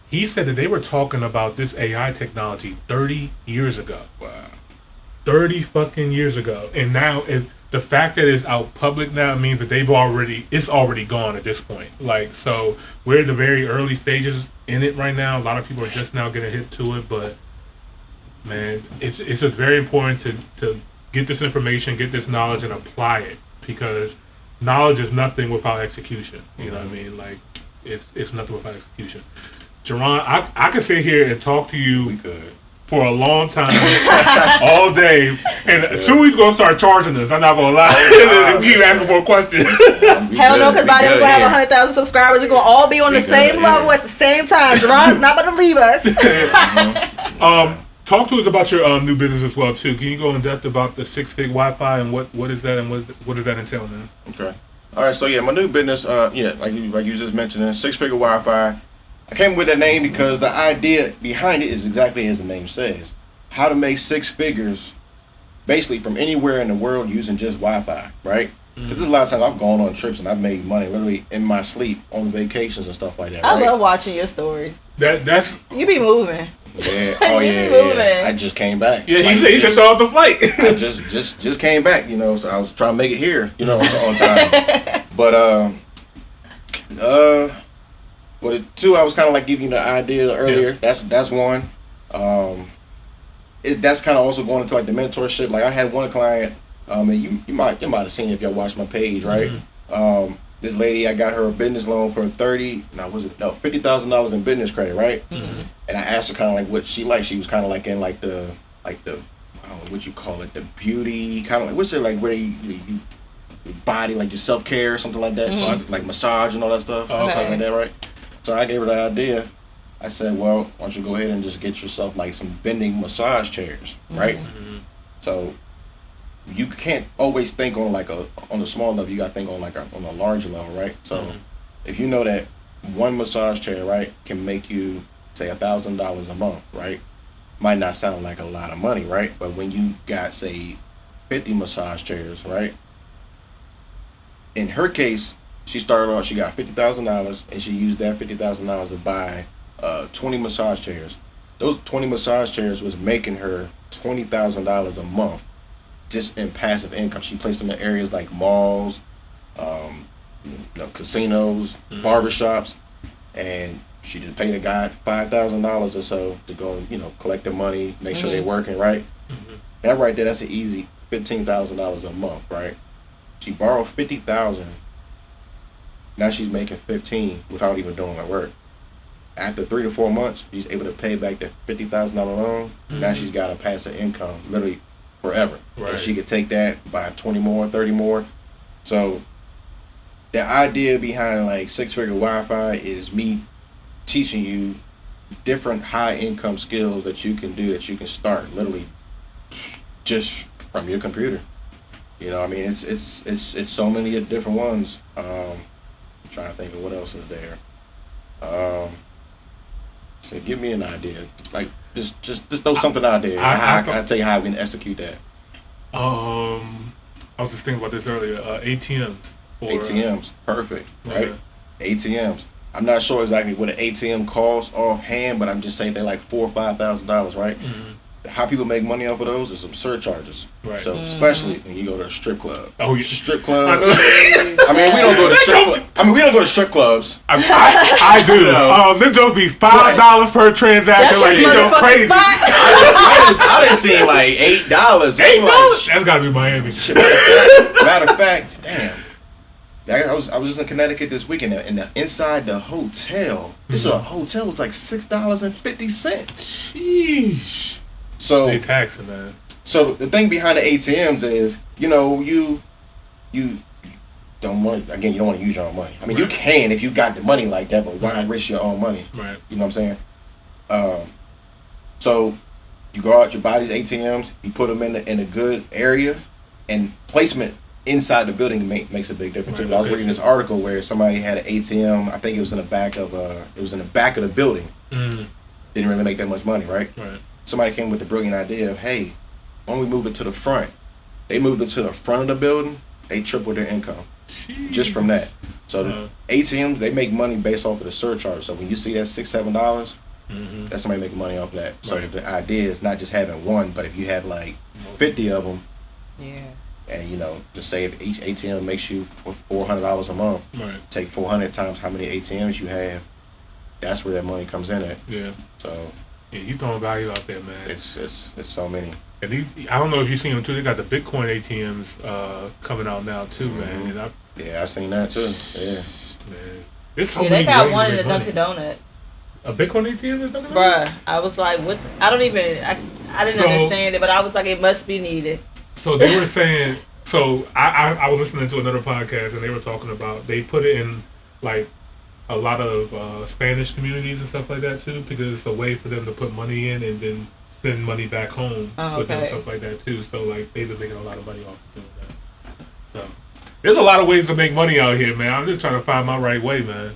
he said that they were talking about this AI technology 30 years ago. Wow. 30 fucking years ago. And now the fact that it's out public now means that it's already gone at this point. Like, so we're at the very early stages in it right now. A lot of people are just now getting hit to it, but man, it's just very important to get this information, get this knowledge, and apply it, because knowledge is nothing without execution. You know what I mean? Like, it's nothing without execution. Jaron, I could sit here and talk to you for a long time, all day, and soon he's gonna start charging us. I'm not gonna lie. Keep asking more questions. Hell no, because by then we're gonna have 100,000 subscribers. We're gonna all be on the same level at the same time. Jaron's not gonna leave us. Talk to us about your new business as well too. Can you go in depth about the 6FIGURWIFI and what is that, and what does that entail, man? Okay. All right. So yeah, my new business, like you just mentioned, 6FIGURWIFI. I came with that name because the idea behind it is exactly as the name says. How to make 6 figures basically from anywhere in the world using just Wi-Fi, right? Because there's a lot of times I've gone on trips and I've made money literally in my sleep on vacations and stuff like that. I love watching your stories. That's you be moving. Yeah. Oh yeah. I just came back. Yeah, he said he just saw the flight. I just came back, you know, so I was trying to make it here, you know, on time. But well, the two I was kind of like giving you the idea earlier. Yeah. That's one. That's kind of also going into like the mentorship. Like I had one client, and you might have seen it if y'all watched my page, right? Mm-hmm. This lady, I got her a business loan for $50,000 in business credit, right? Mm-hmm. And I asked her kind of like what she liked. She was kind of like in like the I don't know what you call it, the beauty kind of like, what's it like where you body, like your self-care or something like that, mm-hmm. like massage and all that stuff, something like that, right? So I gave her the idea. I said, well, why don't you go ahead and just get yourself like some vending massage chairs, right? Mm-hmm. So you can't always think on like on a small level. You got to think on like on a larger level, right? So if you know that one massage chair, right, can make you say $1,000 a month, right? Might not sound like a lot of money, right? But when you got say 50 massage chairs, right? In her case, she started off, she got $50,000 and she used that $50,000 to buy 20 massage chairs. Those 20 massage chairs was making her $20,000 a month just in passive income. She placed them in areas like malls, casinos, barbershops, and she just paid a guy $5,000 or so to go and, collect the money, make sure they're working, right? Mm-hmm. That right there, that's an easy $15,000 a month, right? She borrowed $50,000. Now she's making $15,000 without even doing her work. After 3 to 4 months, she's able to pay back that $50,000 loan. Mm-hmm. Now she's got a passive income literally forever. Right. And she could take that, buy 20 more, 30 more. So the idea behind like 6FIGURWIFI is me teaching you different high income skills that you can do, that you can start literally just from your computer. I mean, it's so many different ones. I'm trying to think of what else is there. So give me an idea. Like just throw something out there. I'll tell you how we can execute that. I was just thinking about this earlier. ATMs. ATMs, perfect, right? Yeah. ATMs. I'm not sure exactly what an ATM costs offhand, but I'm just saying they're like $4,000 or $5,000, right? Mm-hmm. How people make money off of those is some surcharges. Right. So especially when you go to a strip club. Oh, yeah. Strip clubs. I mean, we don't go to strip clubs. We don't go to strip clubs. I do. Them jokes be $5 per transaction. Like, you know, crazy. I didn't see like $8. $8? That's gotta be Miami. Matter of fact, damn. I was just in Connecticut this weekend, and inside the hotel, this hotel was like $6.50. Sheesh. So they taxing, man. So the thing behind the ATMs is, you don't want to, again, you don't want to use your own money. I mean, you can if you got the money like that, but why risk your own money? Right. You know what I'm saying? So you go out, you buy these ATMs, you put them in a good area, and placement inside the building makes a big difference. Right. I was reading this article where somebody had an ATM. I think it was in the back of the building. Mm. Didn't really make that much money, right? Right. Somebody came with the brilliant idea of, hey, why don't we move it to the front? They moved it to the front of the building. They tripled their income just from that. So the ATMs, they make money based off of the surcharge. So when you see that $6-7, that's somebody making money off of that. So the idea is not just having one, but if you have like 50 of them, and just say if each ATM makes you $400 a month, take 400 times how many ATMs you have. That's where that money comes in at. Yeah. So Yeah, you throwing value out there, man. It's so many. And I don't know if you've seen them too. They got the Bitcoin ATMs coming out now too, man. And I've seen that too. Yeah. Man. There's so many they got ways one to in the make money. Dunkin' Donuts. A Bitcoin ATM in Dunkin' Donuts? Bruh, I was like, what? I didn't understand it, but I was like, it must be needed. So they were saying, I was listening to another podcast and they were talking about, they put it in like a lot of Spanish communities and stuff like that too, because it's a way for them to put money in and then send money back home with them and stuff like that too. So like they've been making a lot of money off of doing that. So there's a lot of ways to make money out here, man. I'm just trying to find my right way, man.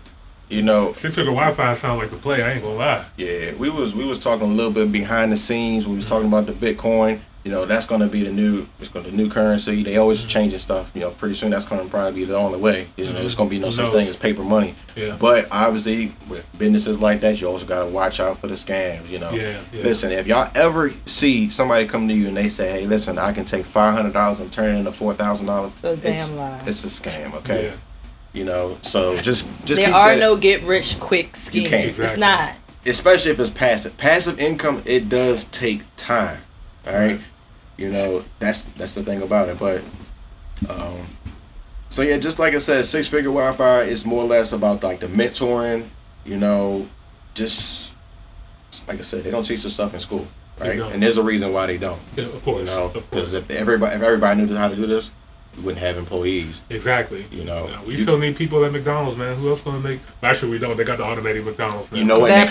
You know, 6-figure Wi-Fi sound like the play. I ain't gonna lie. Yeah, we was talking a little bit behind the scenes. We was talking about the Bitcoin. You know, that's gonna be the new currency. They always changing stuff. You know, pretty soon that's gonna probably be the only way. You know, there's gonna be no such thing as paper money. Yeah. But obviously, with businesses like that, you also gotta watch out for the scams. You know. Yeah. Listen, if y'all ever see somebody come to you and they say, "Hey, listen, I can take $500 and turn it into $4,000," So damn lie. It's a scam. Okay. Yeah. You know, so just there are no get rich quick schemes. You can't. It's Exactly. not. Especially if it's passive. Passive income, it does take time. All right. You know, that's the thing about it. But so yeah, just like I said, 6-figure Wi-Fi is more or less about like the mentoring. You know, just like I said, they don't teach this stuff in school, right? And there's a reason why they don't. Yeah, of course. You know, because if everybody knew how to do this, we wouldn't have employees. Exactly. You know, we still need people at McDonald's, man. Who else gonna make? Actually, we don't. They got the automated McDonald's now. You know what? That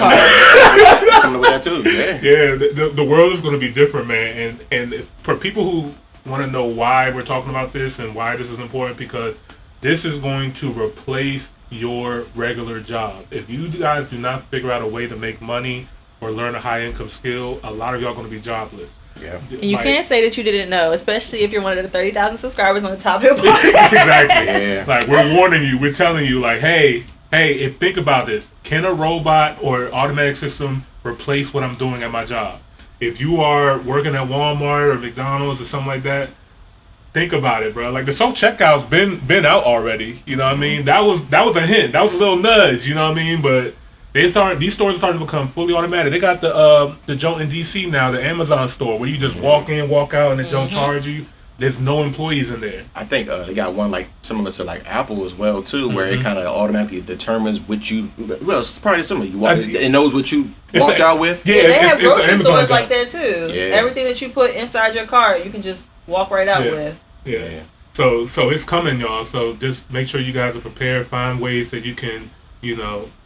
Coming with that too. Yeah. Yeah. The world is gonna be different, man. And for people who want to know why we're talking about this and why this is important, because this is going to replace your regular job. If you guys do not figure out a way to make money or learn a high income skill, a lot of y'all are going to be jobless. Yeah. And you can't say that you didn't know, especially if you're one of the 30,000 subscribers on the top of your podcast. Exactly. Yeah. Like, we're warning you. We're telling you, like, hey, if think about this. Can a robot or automatic system replace what I'm doing at my job? If you are working at Walmart or McDonald's or something like that, think about it, bro. Like, the self-checkout's been out already. You know what I mean? That was a hint. That was a little nudge, you know what I mean? But these stores are starting to become fully automatic. They got the joint in DC now, the Amazon store, where you just walk in, walk out, and they don't charge you. There's no employees in there. I think they got one like similar to like Apple as well too, where it kind of automatically determines what you. Well, it's probably similar. You walk, it knows what you walked out with. Yeah, they have grocery Amazon stores like that too. Yeah. Everything that you put inside your cart, you can just walk right out with. Yeah. So it's coming, y'all. So just make sure you guys are prepared. Find ways that you can,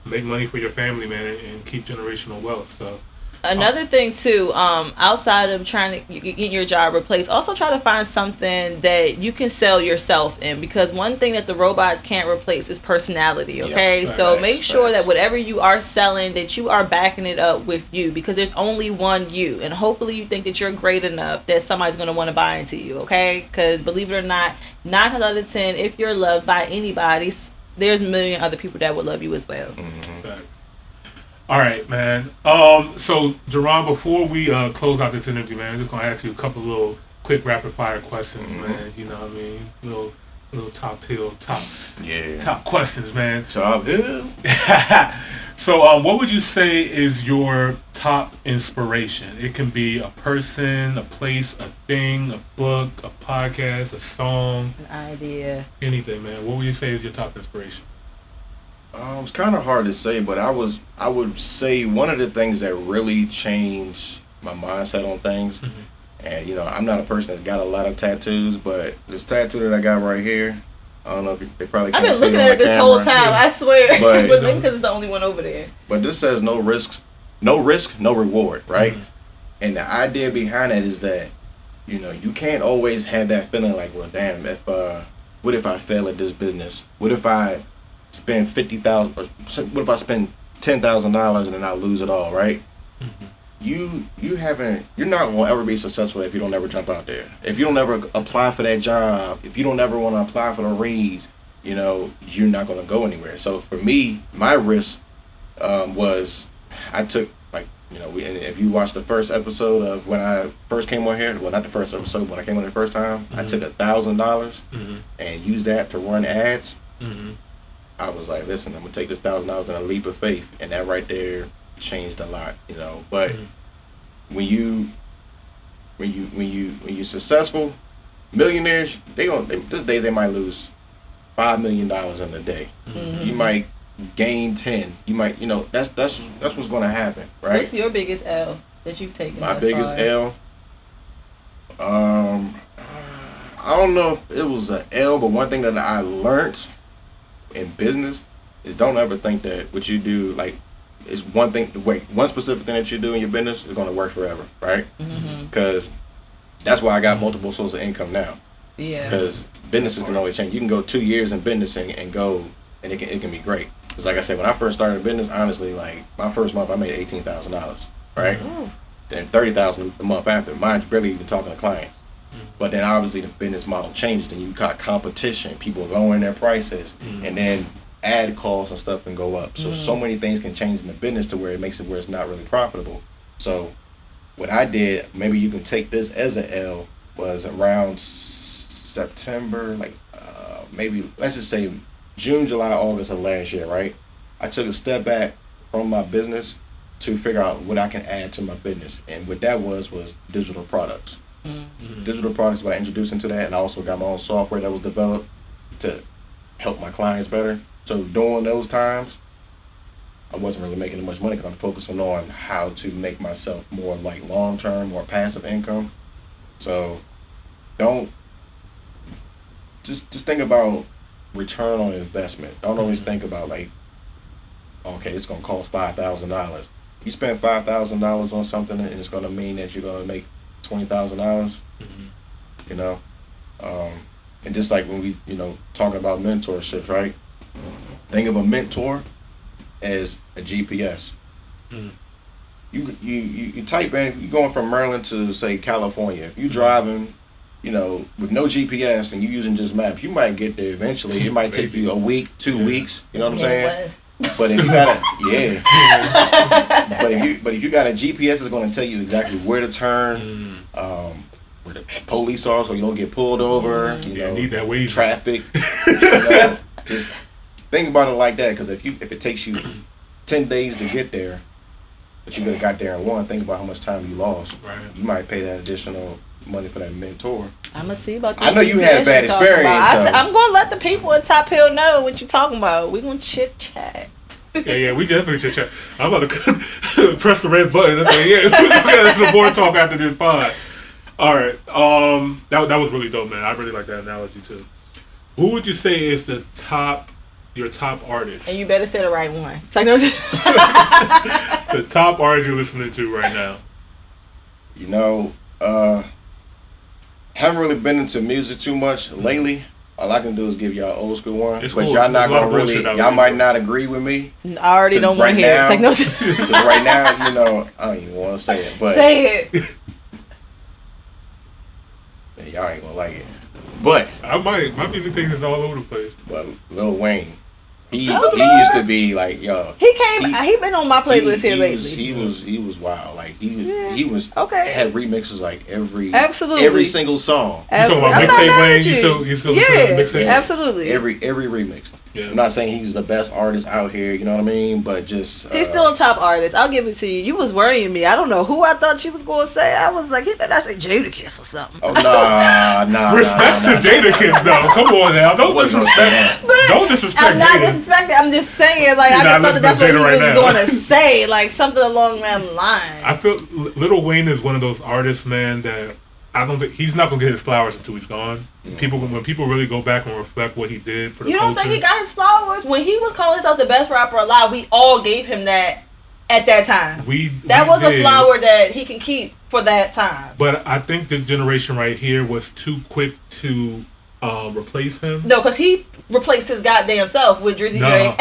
make money for your family, man, and keep generational wealth. So another thing too, outside of trying to get your job replaced, also try to find something that you can sell yourself in, because one thing that the robots can't replace is personality. Okay, so make sure that whatever you are selling, that you are backing it up with you, because there's only one you, and hopefully you think that you're great enough that somebody's going to want to buy into you. Okay, because believe it or not, 9 times out of 10, if you're loved by anybody, there's a million other people that would love you as well. Thanks. All right, man. So, Jaron, before we close out this interview, man, I'm just going to ask you a couple little quick rapid-fire questions, man. You know what I mean? Little top questions, man. Top hill. So, what would you say is your top inspiration? It can be a person, a place, a thing, a book, a podcast, a song. An idea. Anything, man. What would you say is your top inspiration? It's kind of hard to say, but I would say one of the things that really changed my mindset on things, and I'm not a person that's got a lot of tattoos, but this tattoo that I got right here, I don't know if they probably can't see it. I've been looking at it this whole time, I swear, but maybe because it's the only one over there. But this says no risk, no reward, right? And the idea behind it is that you can't always have that feeling like, well, damn, what if I fail at this business? What if I spend $50,000, or what if I spend $10,000 and then I lose it all, right? You're not going to ever be successful if you don't ever jump out there. If you don't ever apply for that job, if you don't ever want to apply for the raise, you're not going to go anywhere. So for me, my risk was I took, and if you watch the first episode of when I first came on here, well, not the first episode, when I came on the first time, I took $1,000 and used that to run ads. I was like, listen, I'm going to take this $1,000 in a leap of faith. And that right there changed a lot, you know. But when you're successful, millionaires, these days they might lose $5 million in a day. You might gain 10. You might, you know, that's what's going to happen, right? What's your biggest L that you've taken? My biggest L. I don't know if it was an L, but one thing that I learned in business is don't ever think that what you do, like, is one specific thing that you do in your business is going to work forever, right? Because that's why I got multiple sources of income now. Yeah. Because businesses can always change. You can go 2 years in business and go, and it can be great. Because like I said, when I first started a business, honestly, like my first month I made $18,000, right? Then $30,000 a month after. Mine's barely even talking to clients. But then obviously the business model changed, and you got competition, people lowering their prices, and then ad costs and stuff can go up. So many things can change in the business to where it makes it where it's not really profitable. So what I did, maybe you can take this as an L, was around September, like maybe let's just say June, July, August of last year, right? I took a step back from my business to figure out what I can add to my business, and what that was digital products. Digital products, what I introduced into that, and I also got my own software that was developed to help my clients better. So during those times, I wasn't really making much money because I'm focusing on how to make myself more like long-term, more passive income. So don't just think about return on investment. Don't always think about like, okay, it's gonna cost $5,000. You spend $5,000 on something, and it's gonna mean that you're gonna make $20,000. You know, and just like when we, you know, talking about mentorships, right? Think of a mentor as a GPS. You type in, you're going from Maryland to say California. If you're driving, you know, with no GPS and you using just maps, you might get there eventually. It might take you a week, 2 weeks. You know what I'm saying? But if you got but if you got a GPS, it's going to tell you exactly where to turn, where the police are, so you don't get pulled over. You know, need that way. Traffic. You know, just think about it like that, because if it takes you 10 days to get there, but you could have got there in one, think about how much time you lost. Right. You might pay that additional money for that mentor. I'm gonna see about that. I know you had a bad experience. I'm gonna let the people at Top Hill know what you're talking about. We're gonna chit chat. Yeah, we definitely chit chat. I'm about to press the red button and say, yeah, we're gonna have some more talk after this pod. All right, that was really dope, man. I really like that analogy too. Who would you say is your top artist? And you better say the right one. It's like, no, the top artist you're listening to right now. You know, haven't really been into music too much lately. All I can do is give y'all old school one. It's but cool. Y'all not gonna really, y'all might not agree with me. I already don't want to hear it. It's like, no. Because right now, you know, I don't even want to say it. But say it. Yeah, y'all ain't gonna like it. But I might. My music taste is all over the place. But Lil Wayne, he used to be like, yo. He been on my playlist here lately. He was wild. Like he was okay. Had remixes like every single song. You talking about mixtape Wayne? You still listen to mixtape? Absolutely. Every remix. Yeah. I'm not saying he's the best artist out here, you know what I mean? But just he's still a top artist. I'll give it to you. You was worrying me. I don't know who I thought you was going to say. I was like, he better not say Jadakiss or something. Oh nah. Respect to Jadakiss though. Come on now. Don't disrespect. Don't disrespect. I'm not disrespecting. I'm just saying, like, I just thought that's what he was going to say, like something along that line. I feel Lil Wayne is one of those artists, man, that I don't think he's not gonna get his flowers until he's gone. When people really go back and reflect what he did for the culture. You don't think he got his flowers? When he was calling himself the best rapper alive, we all gave him that at that time. That was a flower that he can keep for that time. But I think this generation right here was too quick to replace him. No, because he replaced his goddamn self with Drizzy Drake,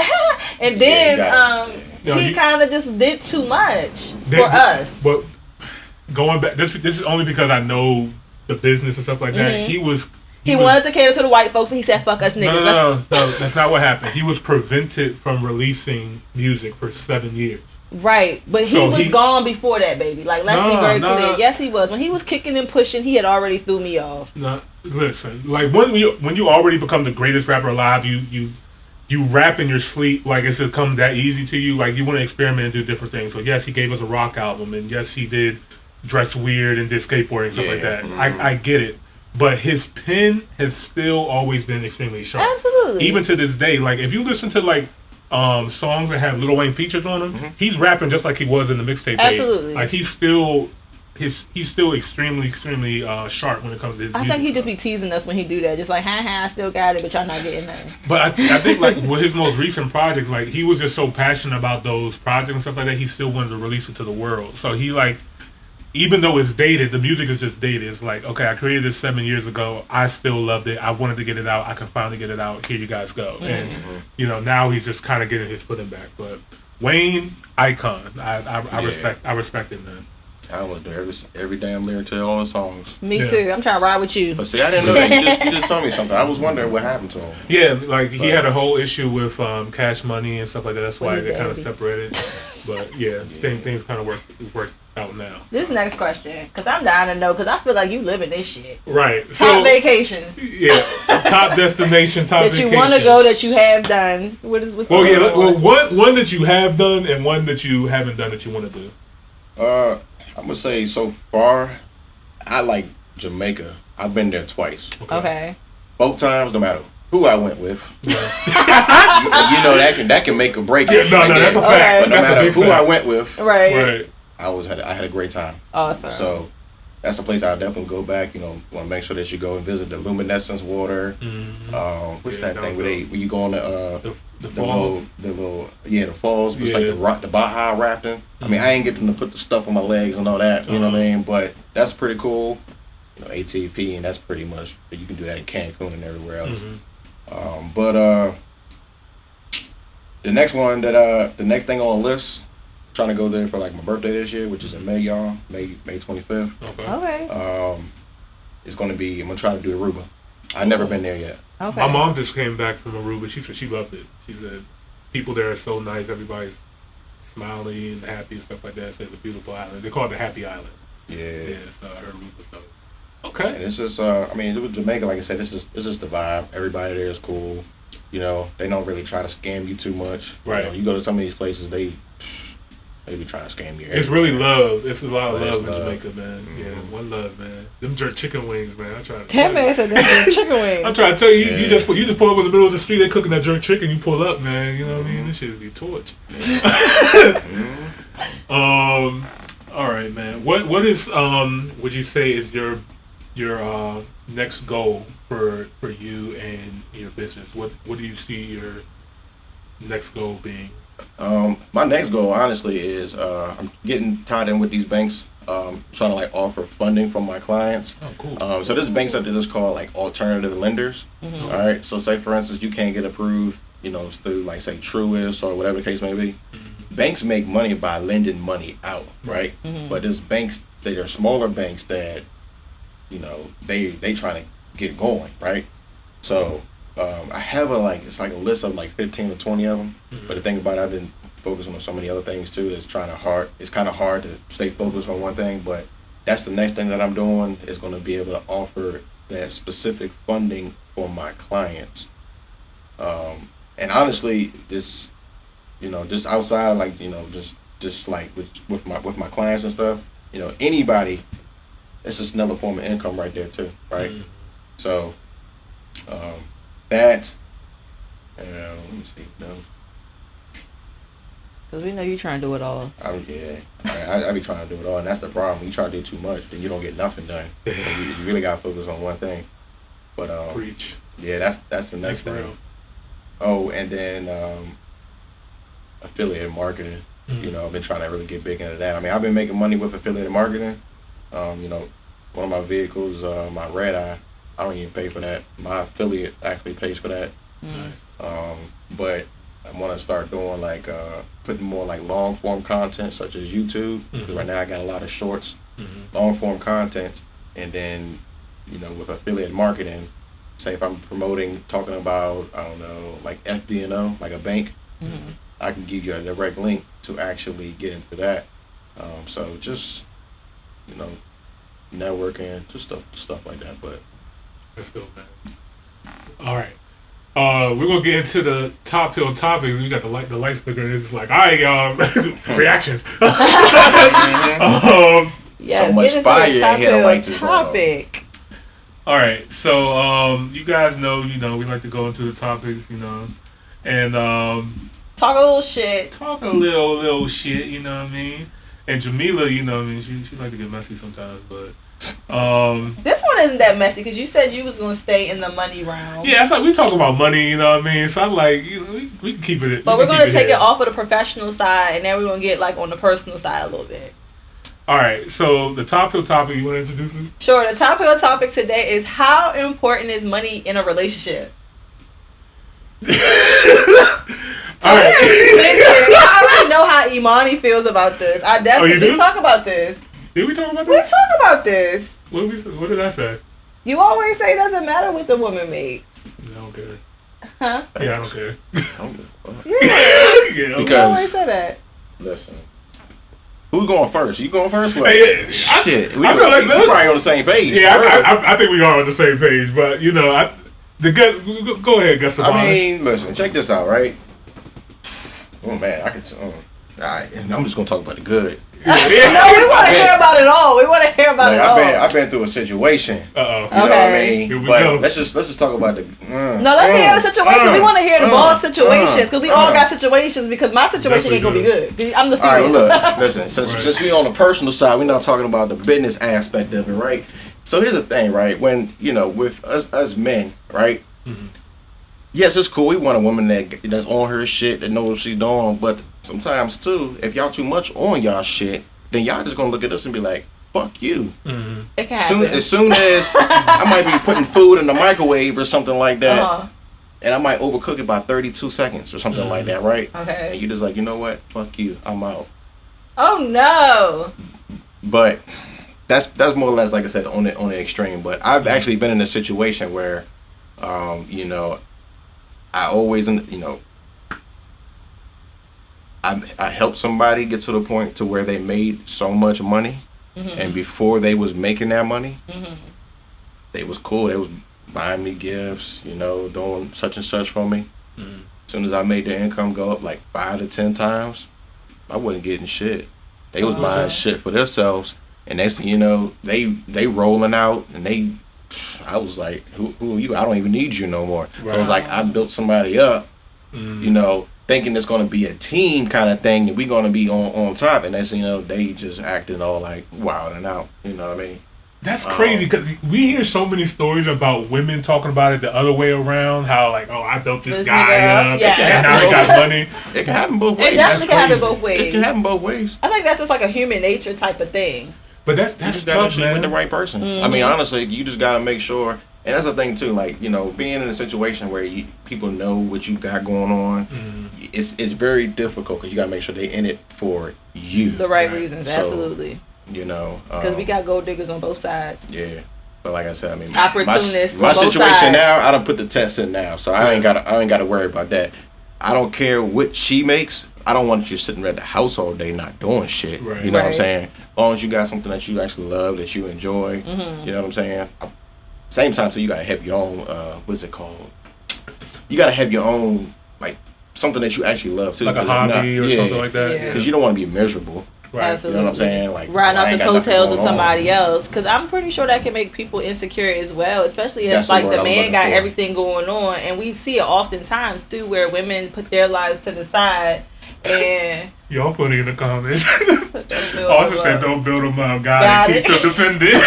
and then he kind of just did too much for us. But going back, this is only because I know the business and stuff like that. He wanted to cater to the white folks, and he said, "Fuck us, niggas." No, that's not what happened. He was prevented from releasing music for 7 years. Right, but he was gone before that, baby. Like, let's be very clear. Yes, he was. When he was kicking and pushing, he had already threw me off. No, listen, like when you already become the greatest rapper alive, you you rap in your sleep, like it's just come that easy to you. Like you want to experiment and do different things. So yes, he gave us a rock album, and yes, he did dress weird and did skateboarding and stuff like that. I get it, but his pen has still always been extremely sharp. Absolutely. Even to this day, like if you listen to like songs that have Lil Wayne features on them, he's rapping just like he was in the mixtape days. Absolutely. Like he's still extremely sharp when it comes to his music. I think he just be teasing us when he do that. Just like, I still got it, but y'all not getting nothing. But I think like with his most recent projects, like he was just so passionate about those projects and stuff like that, he still wanted to release it to the world. So he like, even though it's dated, the music is just dated. It's like, okay, I created this 7 years ago. I still loved it. I wanted to get it out. I can finally get it out. Here you guys go. And now he's just kind of getting his footing back. But Wayne, icon. I respect him, man. I almost do every damn lyric to all the songs. Me too. I'm trying to ride with you. But see, I didn't know that. You just told me something. I was wondering what happened to him. Yeah, like he had a whole issue with Cash Money and stuff like that. That's why they kind of separated. But yeah, things kind of worked out now. This next question, because I'm dying to know, because I feel like you living this shit. Right. Top vacations. Yeah. Top destination. Top that vacation. you want to go, that you have done. One that you have done and one that you haven't done that you want to do. I'm gonna say so far, I like Jamaica. I've been there twice. Okay. Both times, no matter who I went with, you know that can make or break it. No, that's a fact. But no matter who I went with, right. I had a great time. Awesome. So that's a place I'll definitely go back. You know, want to make sure that you go and visit the luminescence water. What's that thing where you go on the falls? The falls. It's like the Baja rafting. I mean, I ain't getting to put the stuff on my legs and all that. You know what I mean? But that's pretty cool. You know, ATP, and that's pretty much you can do that in Cancun and everywhere else. But the next thing on the list, trying to go there for like my birthday this year, which is in May, y'all. May 25th. Okay. It's gonna be. I'm gonna try to do Aruba. I've never been there yet. Okay. My mom just came back from Aruba. She loved it. She said people there are so nice. Everybody's smiley and happy and stuff like that. So it's a beautiful island. They call it the Happy Island. Yeah. So I heard Aruba. So okay. And it's just I mean, with Jamaica, like I said, it's just the vibe. Everybody there is cool. You know, they don't really try to scam you too much. Right. You go to some of these places, they be trying to scam you. It's really love. It's a lot of love in Jamaica, man. Yeah, one love, man. Them jerk chicken wings, man. I try to. That man said them jerk chicken wings. I'm trying to tell you, you just pull up in the middle of the street, they cooking that jerk chicken. You pull up, man. You know what I mean? This shit be torch. All right, man. What is would you say is your next goal for you and your business? What do you see your next goal being? My next goal, honestly, is I'm getting tied in with these banks, trying to like offer funding from my clients. Oh, cool. So there's banks that they just call like alternative lenders. All right. So say for instance, you can't get approved, you know, through like say Truist or whatever the case may be. Banks make money by lending money out, right? But there's banks that are smaller banks that, you know, they trying to get going, right? So I have it's like a list of like 15 or 20 of them. But the thing about it, I've been focusing on so many other things too. It's kind of hard to stay focused on one thing. But that's the next thing that I'm doing, is going to be able to offer that specific funding for my clients. And honestly, this, you know, just outside, like, you know, just like with my clients and stuff, you know, anybody, it's just another form of income right there too, right? So that, let me see, no. Because we know you trying to do it all. I be trying to do it all, and that's the problem. You try to do too much, then you don't get nothing done. So you really got to focus on one thing. But Preach. Yeah, that's the next thing. Real. Oh, and then affiliate marketing. You know, I've been trying to really get big into that. I mean, I've been making money with affiliate marketing. You know, one of my vehicles, my Red Eye, I don't even pay for that. My affiliate actually pays for that. Nice. But I want to start doing like putting more like long form content, such as YouTube. Because right now I got a lot of shorts, long form content, and then, you know, with affiliate marketing, say if I'm promoting, talking about, I don't know, like FBNO, like a bank, I can give you a direct link to actually get into that. So just, you know, networking, just stuff like that. But that's dope, man. All right. we're gonna get into the top hill topics. We got the light figure, and it's like, all right, y'all, reactions. Yes, so much fire in here like this. Topic. All right, so you guys know, we like to go into the topics, and talk a little shit. Talk a little shit, you know what I mean? And Jamila, you know what I mean, she like to get messy sometimes, but this one isn't that messy because you said you was gonna stay in the money realm. Yeah, it's like we talk about money, you know what I mean? So I'm like, we can keep it. But we're gonna take it off of the professional side, and then we're gonna get like on the personal side a little bit. All right, so the top hill topic, you want to introduce it? Sure. The top hill topic today is how important is money in a relationship? All right. I already know how Imani feels about this. I definitely did talk about this. Did we talk about this? We talk about this. What did I say? You always say it doesn't matter what the woman makes. I don't care. Huh? Yeah, I don't care. Yeah. Because you always say that. Listen. Who's going first? You going first? What? Hey, shit. We probably on the same page. Yeah, I think we are on the same page, but go ahead, Gus. I mean, listen, check this out, right? Oh man, I can. All right, I'm just gonna talk about the good. No, we want to hear about it all. We want to hear about it all. I've been through a situation. Uh oh. You know what I mean? Here we but go. let's just talk about the. No, let's hear the situation. We want to hear the boss situations because we all got situations. Because my situation ain't gonna be good. I'm the female. All right, look, listen. Since we on the personal side, we're not talking about the business aspect of it, right? So here's the thing, right? When with us men, right? Mm-hmm. Yes, it's cool. We want a woman that's on her shit, that knows what she's doing. But sometimes too, if y'all too much on y'all shit, then y'all just gonna look at us and be like, "Fuck you." Mm-hmm. It can happen. As soon as I might be putting food in the microwave or something like that, and I might overcook it by 32 seconds or something like that, right? Okay. And you just like, you know what? Fuck you. I'm out. Oh no. But that's more or less, like I said, on the extreme. But I've actually been in a situation where, I always, I helped somebody get to the point to where they made so much money, and before they was making that money, they was cool. They was buying me gifts, doing such and such for me. As soon as I made their income go up like 5 to 10 times, I wasn't getting shit. They was buying shit for themselves, and next thing you know, they rolling out, and I was like, who are you? I don't even need you no more. Right. So it's like I built somebody up, thinking it's going to be a team kind of thing, and we're going to be on top. And that's, they just acting all like wild and out. You know what I mean? That's crazy because we hear so many stories about women talking about it the other way around. How like, oh, I built this guy up, and now he got money. It can happen both ways. It definitely can happen both ways. It can happen both ways. I think that's just like a human nature type of thing. But that's tough, man. With the right person. I mean, honestly, you just gotta make sure. And that's the thing too. Like, being in a situation where people know what you got going on, it's very difficult because you gotta make sure they in it for you. The right reasons, so, absolutely. Because we got gold diggers on both sides. Yeah, but like I said, I mean, opportunists. My situation now, I done put the test in now, so I ain't gotta worry about that. I don't care what she makes. I don't want you sitting at the house all day not doing shit. Right. You know what I'm saying? As long as you got something that you actually love, that you enjoy, you know what I'm saying? Same time, so you gotta have your own, what's it called? You gotta have your own, like, something that you actually love too. Like a hobby or something like that? Because you don't want to be miserable. Right. Absolutely. You know what I'm saying? Like, riding up the coattails of somebody else. Because I'm pretty sure that can make people insecure as well. Especially if the man got everything going on. And we see it oftentimes too where women put their lives to the side. And y'all put it in the comments. Also said don't build them up, God, and keep them dependent.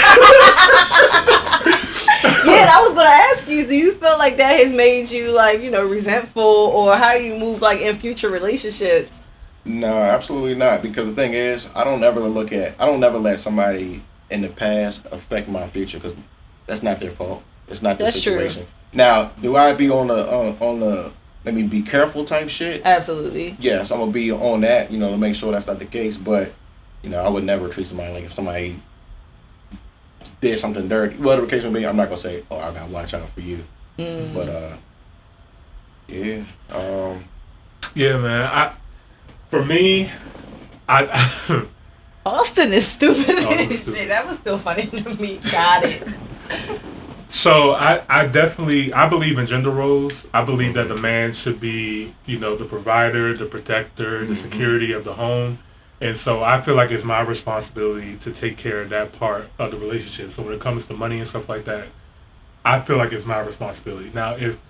Yeah, I was gonna ask you, do you feel like that has made you like, resentful, or how do you move like in future relationships? No, absolutely not. Because the thing is, I don't never let somebody in the past affect my future, because that's not their fault. It's not their situation. True. Now, do I be on the let me be careful type shit? Absolutely. Yes, I'm gonna be on that, to make sure that's not the case. But, I would never treat somebody like if somebody did something dirty, whatever the case may be. I'm not gonna say, oh, I gotta watch out for you. But yeah. Yeah, man. For me, Austin is stupid. Shit, that was still funny to me. Got it. So I definitely believe in gender roles. I believe that the man should be, the provider, the protector, the security of the home. And so I feel like it's my responsibility to take care of that part of the relationship. So when it comes to money and stuff like that, I feel like it's my responsibility. Now if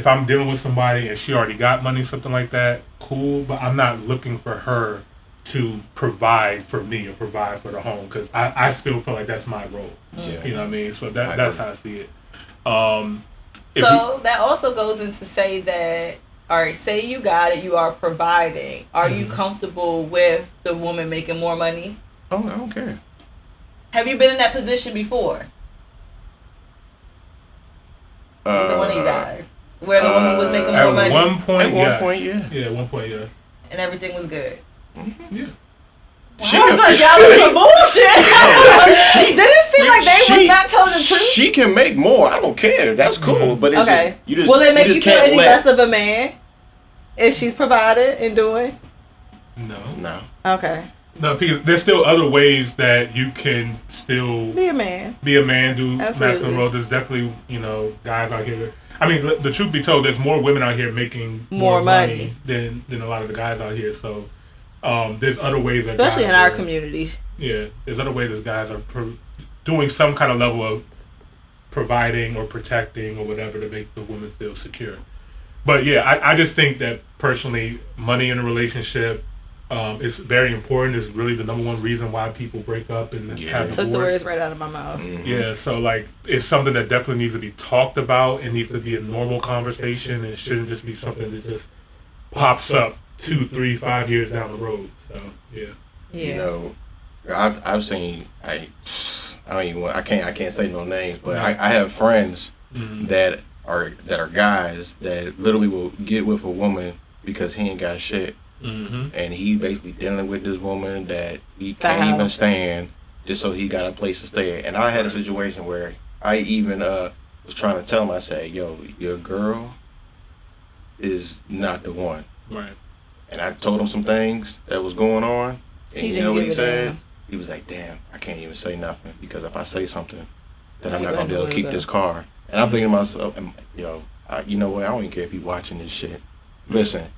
I'm dealing with somebody and she already got money, something like that, cool, but I'm not looking for her to provide for me or provide for the home, because I still feel like that's my role. Yeah. You know what I mean? So that's how I see it. So that also goes into say that, all right, say you got it, you are providing. Are you comfortable with the woman making more money? Oh, I don't care. Have you been in that position before? Either one of you guys. Where the woman was making more money? At one point, yeah. Yeah, at one point, yes. And everything was good. Mm-hmm. Yeah. She I was like, y'all was some bullshit. Did it seem like they was not telling the truth? She can make more. I don't care. That's cool. But it's okay. just, will it make you feel any let... less of a man if she's provided and doing? No. Okay. No, because there's still other ways that you can still be a man, do masculine role. There's definitely, guys out here. I mean, the truth be told, there's more women out here making more money than a lot of the guys out here. So there's other ways that especially in our community. Yeah, there's other ways that guys are doing some kind of level of providing or protecting or whatever to make the woman feel secure. But yeah, I just think that personally, money in a relationship is very important. It's really the number one reason why people break up and have divorce. Took the words right out of my mouth. Mm-hmm. Yeah, so like it's something that definitely needs to be talked about. It needs to be a normal conversation. It shouldn't just be something that just pops up 2, 3, 5 years down the road. So yeah. You know, I've seen I can't say no names, but I have friends that are guys that literally will get with a woman because he ain't got shit. Mm-hmm. And he basically dealing with this woman that he can't even stand just so he got a place to stay. And I had a situation where I even was trying to tell him, I said, yo, your girl is not the one. Right. And I told him some things that was going on. And you know what he said? Down. He was like, damn, I can't even say nothing because if I say something, then I'm not going to be able to keep this car. And I'm thinking to myself, you know what? I don't even care if he's watching this shit. Listen.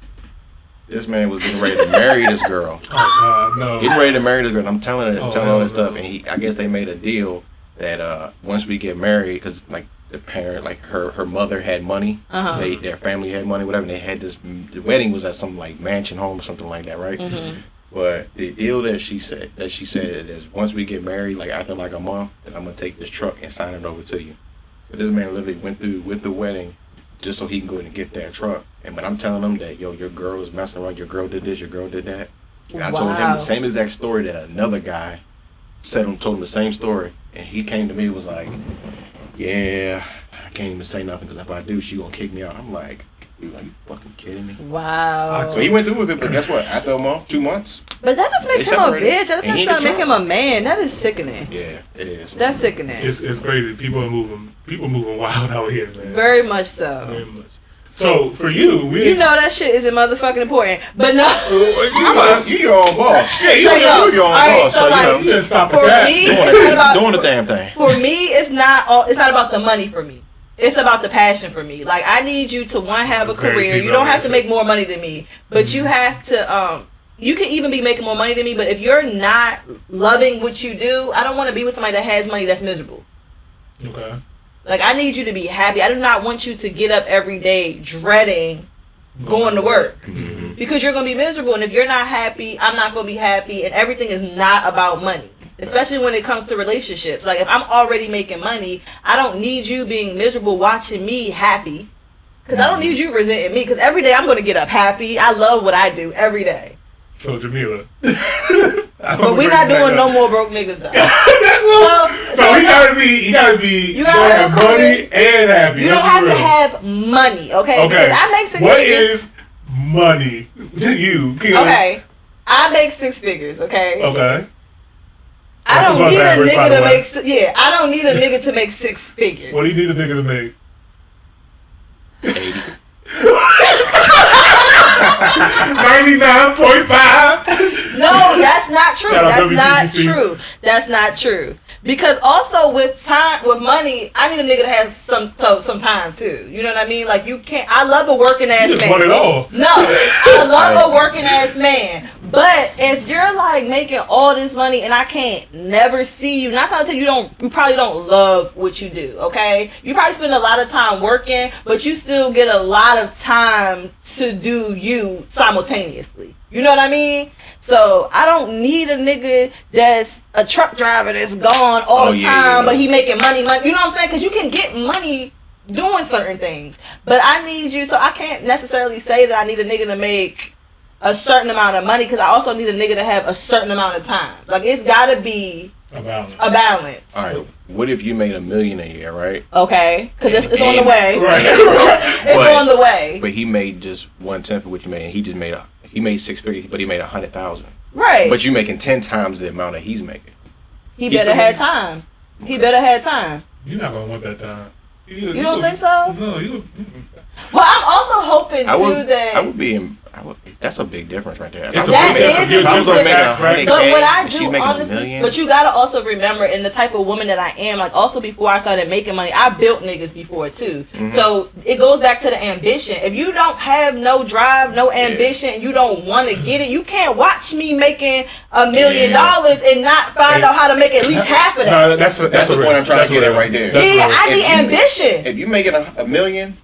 This man was getting ready to marry this girl. Oh God, no! Getting ready to marry this girl. And I'm telling all this stuff, and I guess they made a deal that once we get married, because like the parent, like her mother had money, their family had money, whatever. And they had the wedding was at some like mansion home or something like that, right? Mm-hmm. But the deal that she said is once we get married, like after like a month, then I'm gonna take this truck and sign it over to you. So this man literally went through with the wedding just so he can go and get that truck. And when I'm telling them that, yo, your girl is messing around, your girl did this, your girl did that. And I told him the same exact story that another guy told him the same story. And he came to me and was like, yeah, I can't even say nothing because if I do, she gonna kick me out. I'm like, are you fucking kidding me? Wow. So he went through with it, but guess what? After a month, 2 months. But that doesn't make him a bitch. That doesn't make him a man. That is sickening. Yeah, it is. That's sickening. It's crazy. People moving wild out here, man. Very much so. Very much. So for you, you know that shit isn't motherfucking important. But no, you your own boss. Yeah, you your own boss. So like, you stop for me, doing the damn thing. For me, it's not about the money for me. It's about the passion for me. Like I need you to have a career. You don't have to make more money than me, but you have to. You can even be making more money than me, but if you're not loving what you do, I don't want to be with somebody that has money that's miserable. Okay. Like, I need you to be happy. I do not want you to get up every day dreading going to work. Mm-hmm. Because you're going to be miserable. And if you're not happy, I'm not going to be happy. And everything is not about money. Especially when it comes to relationships. Like, if I'm already making money, I don't need you being miserable watching me happy. Because I don't need you resenting me. Because every day I'm going to get up happy. I love what I do every day. So, Jamila. But we're not doing no more broke niggas though. so you gotta be have money and happy. You don't have to have money, okay? Because I make 6 figures. What is money to you? Okay. I make 6 figures, okay? Okay. I don't need a nigga to make I don't need a nigga to make 6 figures. What do you need a nigga to make? 80. 99.5. No, that's not true. Shout out That's not WTTC. true. That's not true. Because also with time, with money, I need a nigga to have some time too. You know what I mean? Like you can't. I love a working ass You just man. want it all. No, I love a working ass man. But if you're like making all this money and I can't never see you, not trying to say you probably don't love what you do. Okay, you probably spend a lot of time working, but you still get a lot of time to do you simultaneously. You know what I mean? So I don't need a nigga that's a truck driver that's gone all the time, but he making money. You know what I'm saying? Because you can get money doing certain things. But I need you, so I can't necessarily say that I need a nigga to make a certain amount of money, because I also need a nigga to have a certain amount of time. Like it's gotta be a balance. All right. What if you made $1 million a year, right? Okay, because it's on the way. Right. It's on the way. But he made just 1/10 of what you made. And he made 6 figures, but he made 100,000. Right. But you making 10 times the amount that he's making. He better have time. He better have time. You're not gonna want that time. You don't think so? No, you. Well, I'm also hoping too that that's a big difference right there. It's that is a big difference. But what I do, $1 honestly, million. but you gotta also remember, in the type of woman that I am, like also before I started making money, I built niggas before too. Mm-hmm. So it goes back to the ambition. If you don't have no drive, no ambition, and you don't want to get it, you can't watch me making $1 million and not find out how to make at least half of that. That's the point I'm trying to get at right there. I need ambition. If you making $1 million,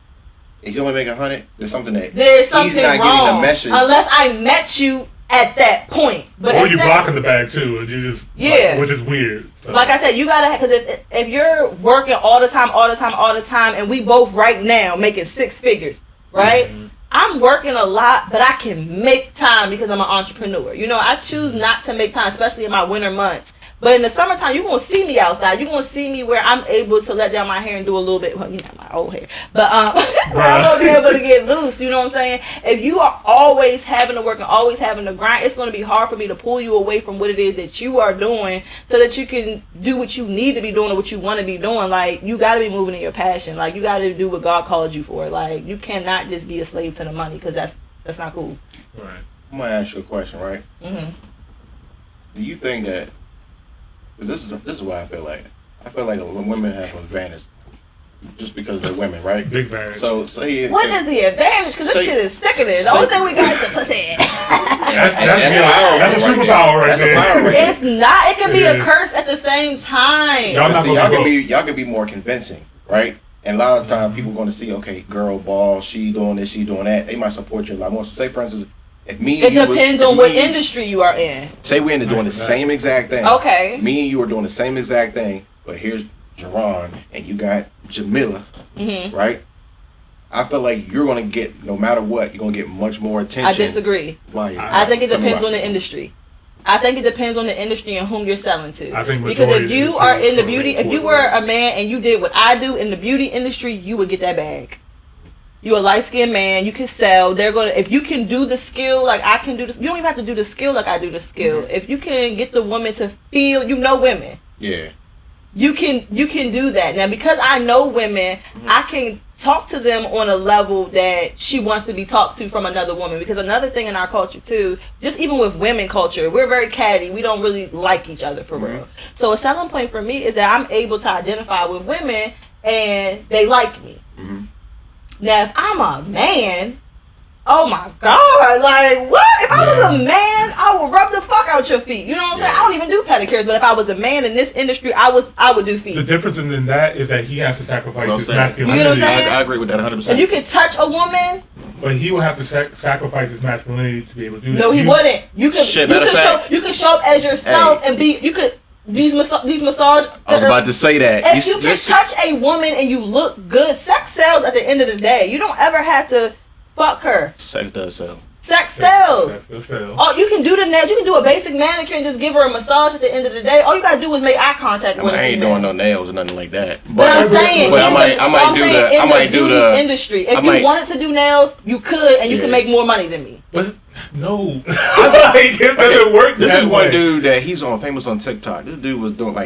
he's only making 100. There's something wrong. He's not getting the message. Unless I met you at that point. But or you blocking the bag too, and you just which is weird. So. Like I said, you gotta, because if you're working all the time, and we both right now making 6 figures, right? Mm-hmm. I'm working a lot, but I can make time because I'm an entrepreneur. You know, I choose not to make time, especially in my winter months. But in the summertime, you're going to see me outside. You're going to see me where I'm able to let down my hair and do a little bit, well, you know, my old hair. But where I'm going to be able to get loose, you know what I'm saying? If you are always having to work and always having to grind, it's going to be hard for me to pull you away from what it is that you are doing so that you can do what you need to be doing or what you want to be doing. Like, you got to be moving in your passion. Like, you got to do what God called you for. Like, you cannot just be a slave to the money, because that's not cool. Right. I'm going to ask you a question, right? Mm-hmm. Do you think that, this is why I feel like women have an advantage just because they're women, right? Big advantage. So say what is the advantage? Because this shit is sickening. The only thing we got is the pussy. That's a superpower right there. It's not. It can be a curse at the same time. Y'all can be more convincing, right? And a lot of times people going to see, okay, girl ball, she doing this, she doing that. They might support you a lot more. So say, for instance, it depends on what industry you are in. Say we're doing the same exact thing. Okay. Me and you are doing the same exact thing, but here's Jaron and you got Jamila, right? I feel like you're going to get, no matter what, you're going to get much more attention. I disagree. Why? I think it depends on the industry. I think it depends on the industry and whom you're selling to. I think because if you are in the beauty, if you were a man and you did what I do in the beauty industry, you would get that bag. You're a light-skinned man. You can sell. If you can do the skill like I can do this, you don't even have to do the skill like I do the skill. Mm-hmm. If you can get the woman to feel, women. Yeah. You can do that. Now, because I know women, I can talk to them on a level that she wants to be talked to from another woman. Because another thing in our culture too, just even with women culture, we're very catty. We don't really like each other for real. So a selling point for me is that I'm able to identify with women and they like me. Mm-hmm. Now, if I'm a man, oh my God, like what? If I was a man, I would rub the fuck out your feet. You know what I'm saying? I don't even do pedicures, but if I was a man in this industry, I would do feet. The difference in that is that he has to sacrifice his masculinity. You know what I'm saying? I agree with that 100%. If you can touch a woman, but he will have to sacrifice his masculinity to be able to do that. No, he wouldn't. You could show up as yourself and be. You could. These massage. I was about to say that. If you can touch a woman and you look good, sex sells at the end of the day. You don't ever have to fuck her. Sex does sell. Sex sells. Oh, you can do the nails. You can do a basic manicure and just give her a massage at the end of the day. All you gotta do is make eye contact with her. I ain't doing no nails or nothing like that. But I'm saying, I might do the industry. If you wanted to do nails, you could, and you can make more money than me. But no, it doesn't work. This is one dude that he's famous on TikTok. This dude was doing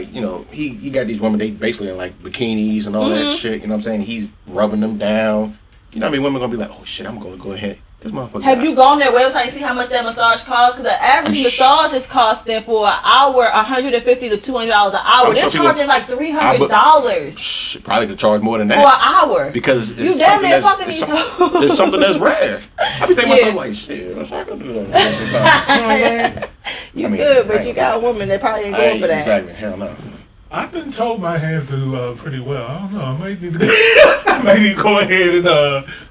he got these women, they basically in like bikinis and all that shit. You know what I'm saying? He's rubbing them down. You know what I mean? Women gonna be like, oh shit, I'm gonna go ahead. This motherfucker. Have you gone on their website and see how much that massage costs? Because the average massage is costing for an hour $150 to $200 an hour. They're charging like $300. Probably could charge more than that for an hour. because it's You damn near fucking it's something that's rare. I be thinking myself like, shit, I'm not gonna do that sometimes. You know what I'm saying? You I mean, could, but you got a woman that probably ain't going for that. Exactly. Hell no. I've been told my hands do pretty well. I don't know. I might need to go ahead and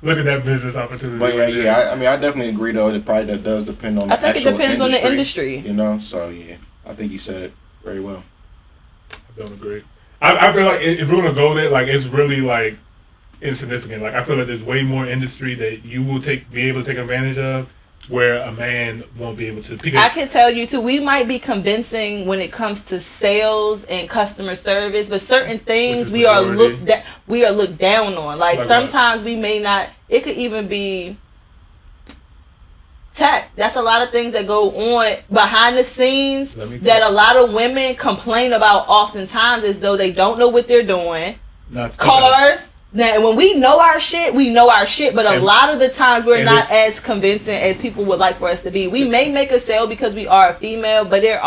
look at that business opportunity. But I mean, I definitely agree though. It probably does depend on. I think it depends on the industry. You know, so yeah, I think you said it very well. I don't agree. I feel like if we're gonna go there, like it's really like insignificant. Like I feel like there's way more industry that you will be able to take advantage of, where a man won't be able to. I can tell you too, we might be convincing when it comes to sales and customer service, but certain things we are looked down on. Like sometimes we may not. It could even be tech. That's a lot of things that go on behind the scenes that a lot of women complain about oftentimes, as though they don't know what they're doing. Cars. Now, when we know our shit, but a lot of the times we're not as convincing as people would like for us to be. We may make a sale because we are a female, but there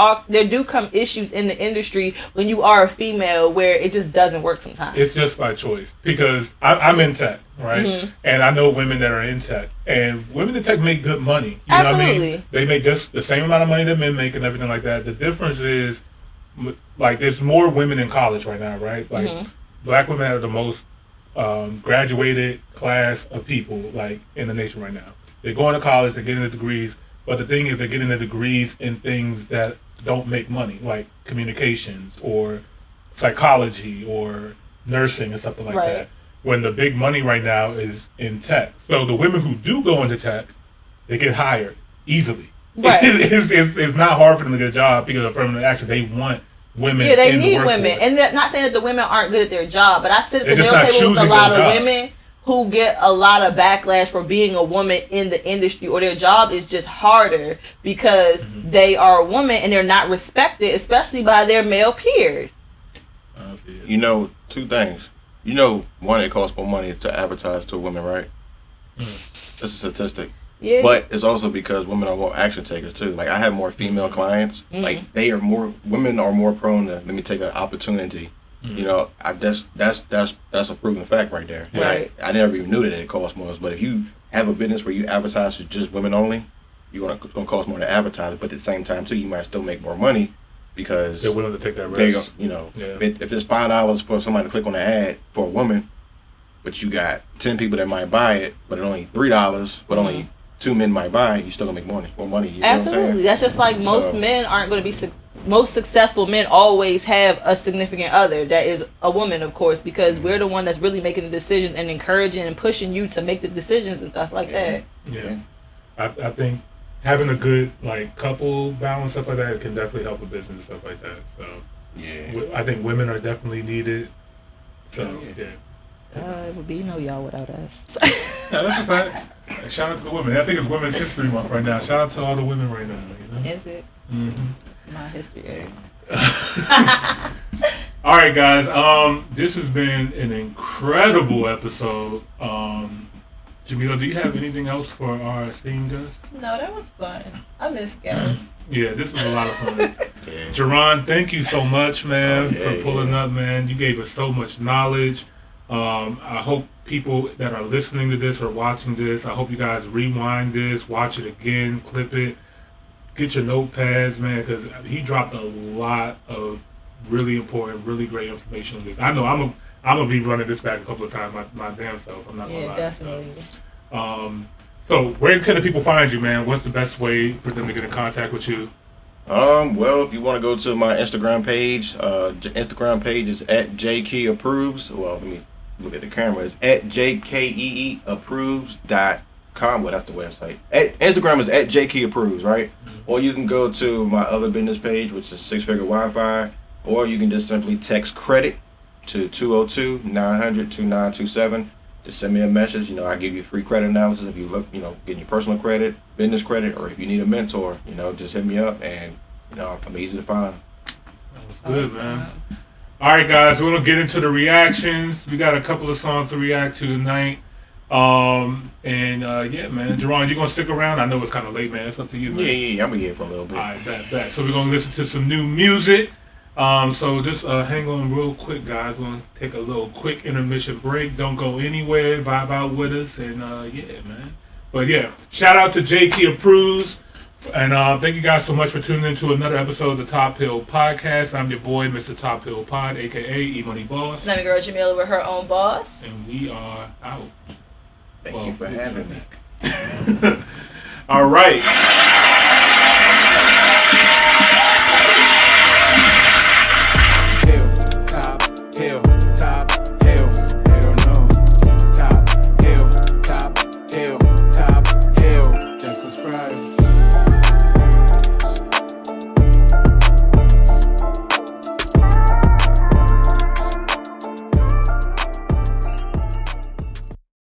do come issues in the industry when you are a female where it just doesn't work sometimes. It's just by choice because I'm in tech, right? Mm-hmm. And I know women that are in tech, and women in tech make good money. You know what I mean? They make just the same amount of money that men make and everything like that. The difference is, like, there's more women in college right now, right? Like, black women are the most graduated class of people like in the nation right now. They're going to college, they're getting the degrees, but the thing is they're getting the degrees in things that don't make money, like communications or psychology or nursing and something like that. When the big money right now is in tech. So the women who do go into tech, they get hired easily. Right. It's not hard for them to get a job because of affirmative action. They want women. Yeah, they need women, and they're not saying that the women aren't good at their job, but I sit at the nail table with a lot of women who get a lot of backlash for being a woman in the industry, or their job is just harder because they are a woman and they're not respected, especially by their male peers. You know, two things. You know, one, it costs more money to advertise to women, right? That's a statistic. Yeah. But it's also because women are more action takers too. Like I have more female clients. Like women are more prone to let me take an opportunity. You know, that's a proven fact right there. Right. I never even knew that it costs more. But if you have a business where you advertise to just women only, it's gonna cost more to advertise. But at the same time too, you might still make more money because they're willing to take that risk. If it's $5 for somebody to click on an ad for a woman, but you got 10 people that might buy it, but it's only $3, but only 2 men might buy it, you still gonna make more money. You know Absolutely. That's just like most men aren't going to be most successful men always have a significant other that is a woman, of course, because we're the one that's really making the decisions and encouraging and pushing you to make the decisions and stuff like that. Yeah. I think having a good like couple balance, stuff like that, can definitely help a business and stuff like that. So I think women are definitely needed. So it would be no y'all without us. Yeah, that's a fact. Shout out to the women. I think it's Women's History Month right now. Shout out to all the women right now. You know? Is it? It's my history. All right, guys. This has been an incredible episode. Jamila, do you have anything else for our esteemed guests? No, that was fun. I miss guests. Yeah, this was a lot of fun. Jaron, thank you so much, man, for pulling up, man. You gave us so much knowledge. I hope people that are listening to this or watching this, I hope you guys rewind this, watch it again, clip it, get your notepads, man, because he dropped a lot of really important, really great information on this. I know I'm gonna be running this back a couple of times my damn self. I'm not gonna lie. Yeah, definitely. So where can the people find you, man? What's the best way for them to get in contact with you? Well, if you want to go to my Instagram page, Instagram page is at Jkeeapproves. Well, let me look at the camera. It's at Jkeeapproves.com. Well, that's the website. Instagram is at Jkeeapproves, right? Or you can go to my other business page, which is 6FIGURWIFI, or you can just simply text credit to 202-900-2927. Just send me a message. You know, I give you free credit analysis if you look, getting your personal credit, business credit, or if you need a mentor, just hit me up, and I'm easy to find. Sounds good, man. All right, guys, we're gonna get into the reactions. We got a couple of songs to react to tonight. Yeah, man. Jaron, you gonna stick around? I know it's kind of late, man. It's up to you, man. Yeah. I'm gonna be here for a little bit. All right, bet. So we're gonna listen to some new music. So just hang on real quick, guys. We're gonna take a little quick intermission break. Don't go anywhere. Vibe out with us, and yeah, man. But yeah, shout out to Jkeeapproves. And thank you guys so much for tuning in to another episode of the Top Hill Podcast. I'm your boy, Mr. Top Hill Pod, a.k.a. E-Money Boss. I'm your girl, Jamila, with her own boss. And we are out. Thank you for having me. All right.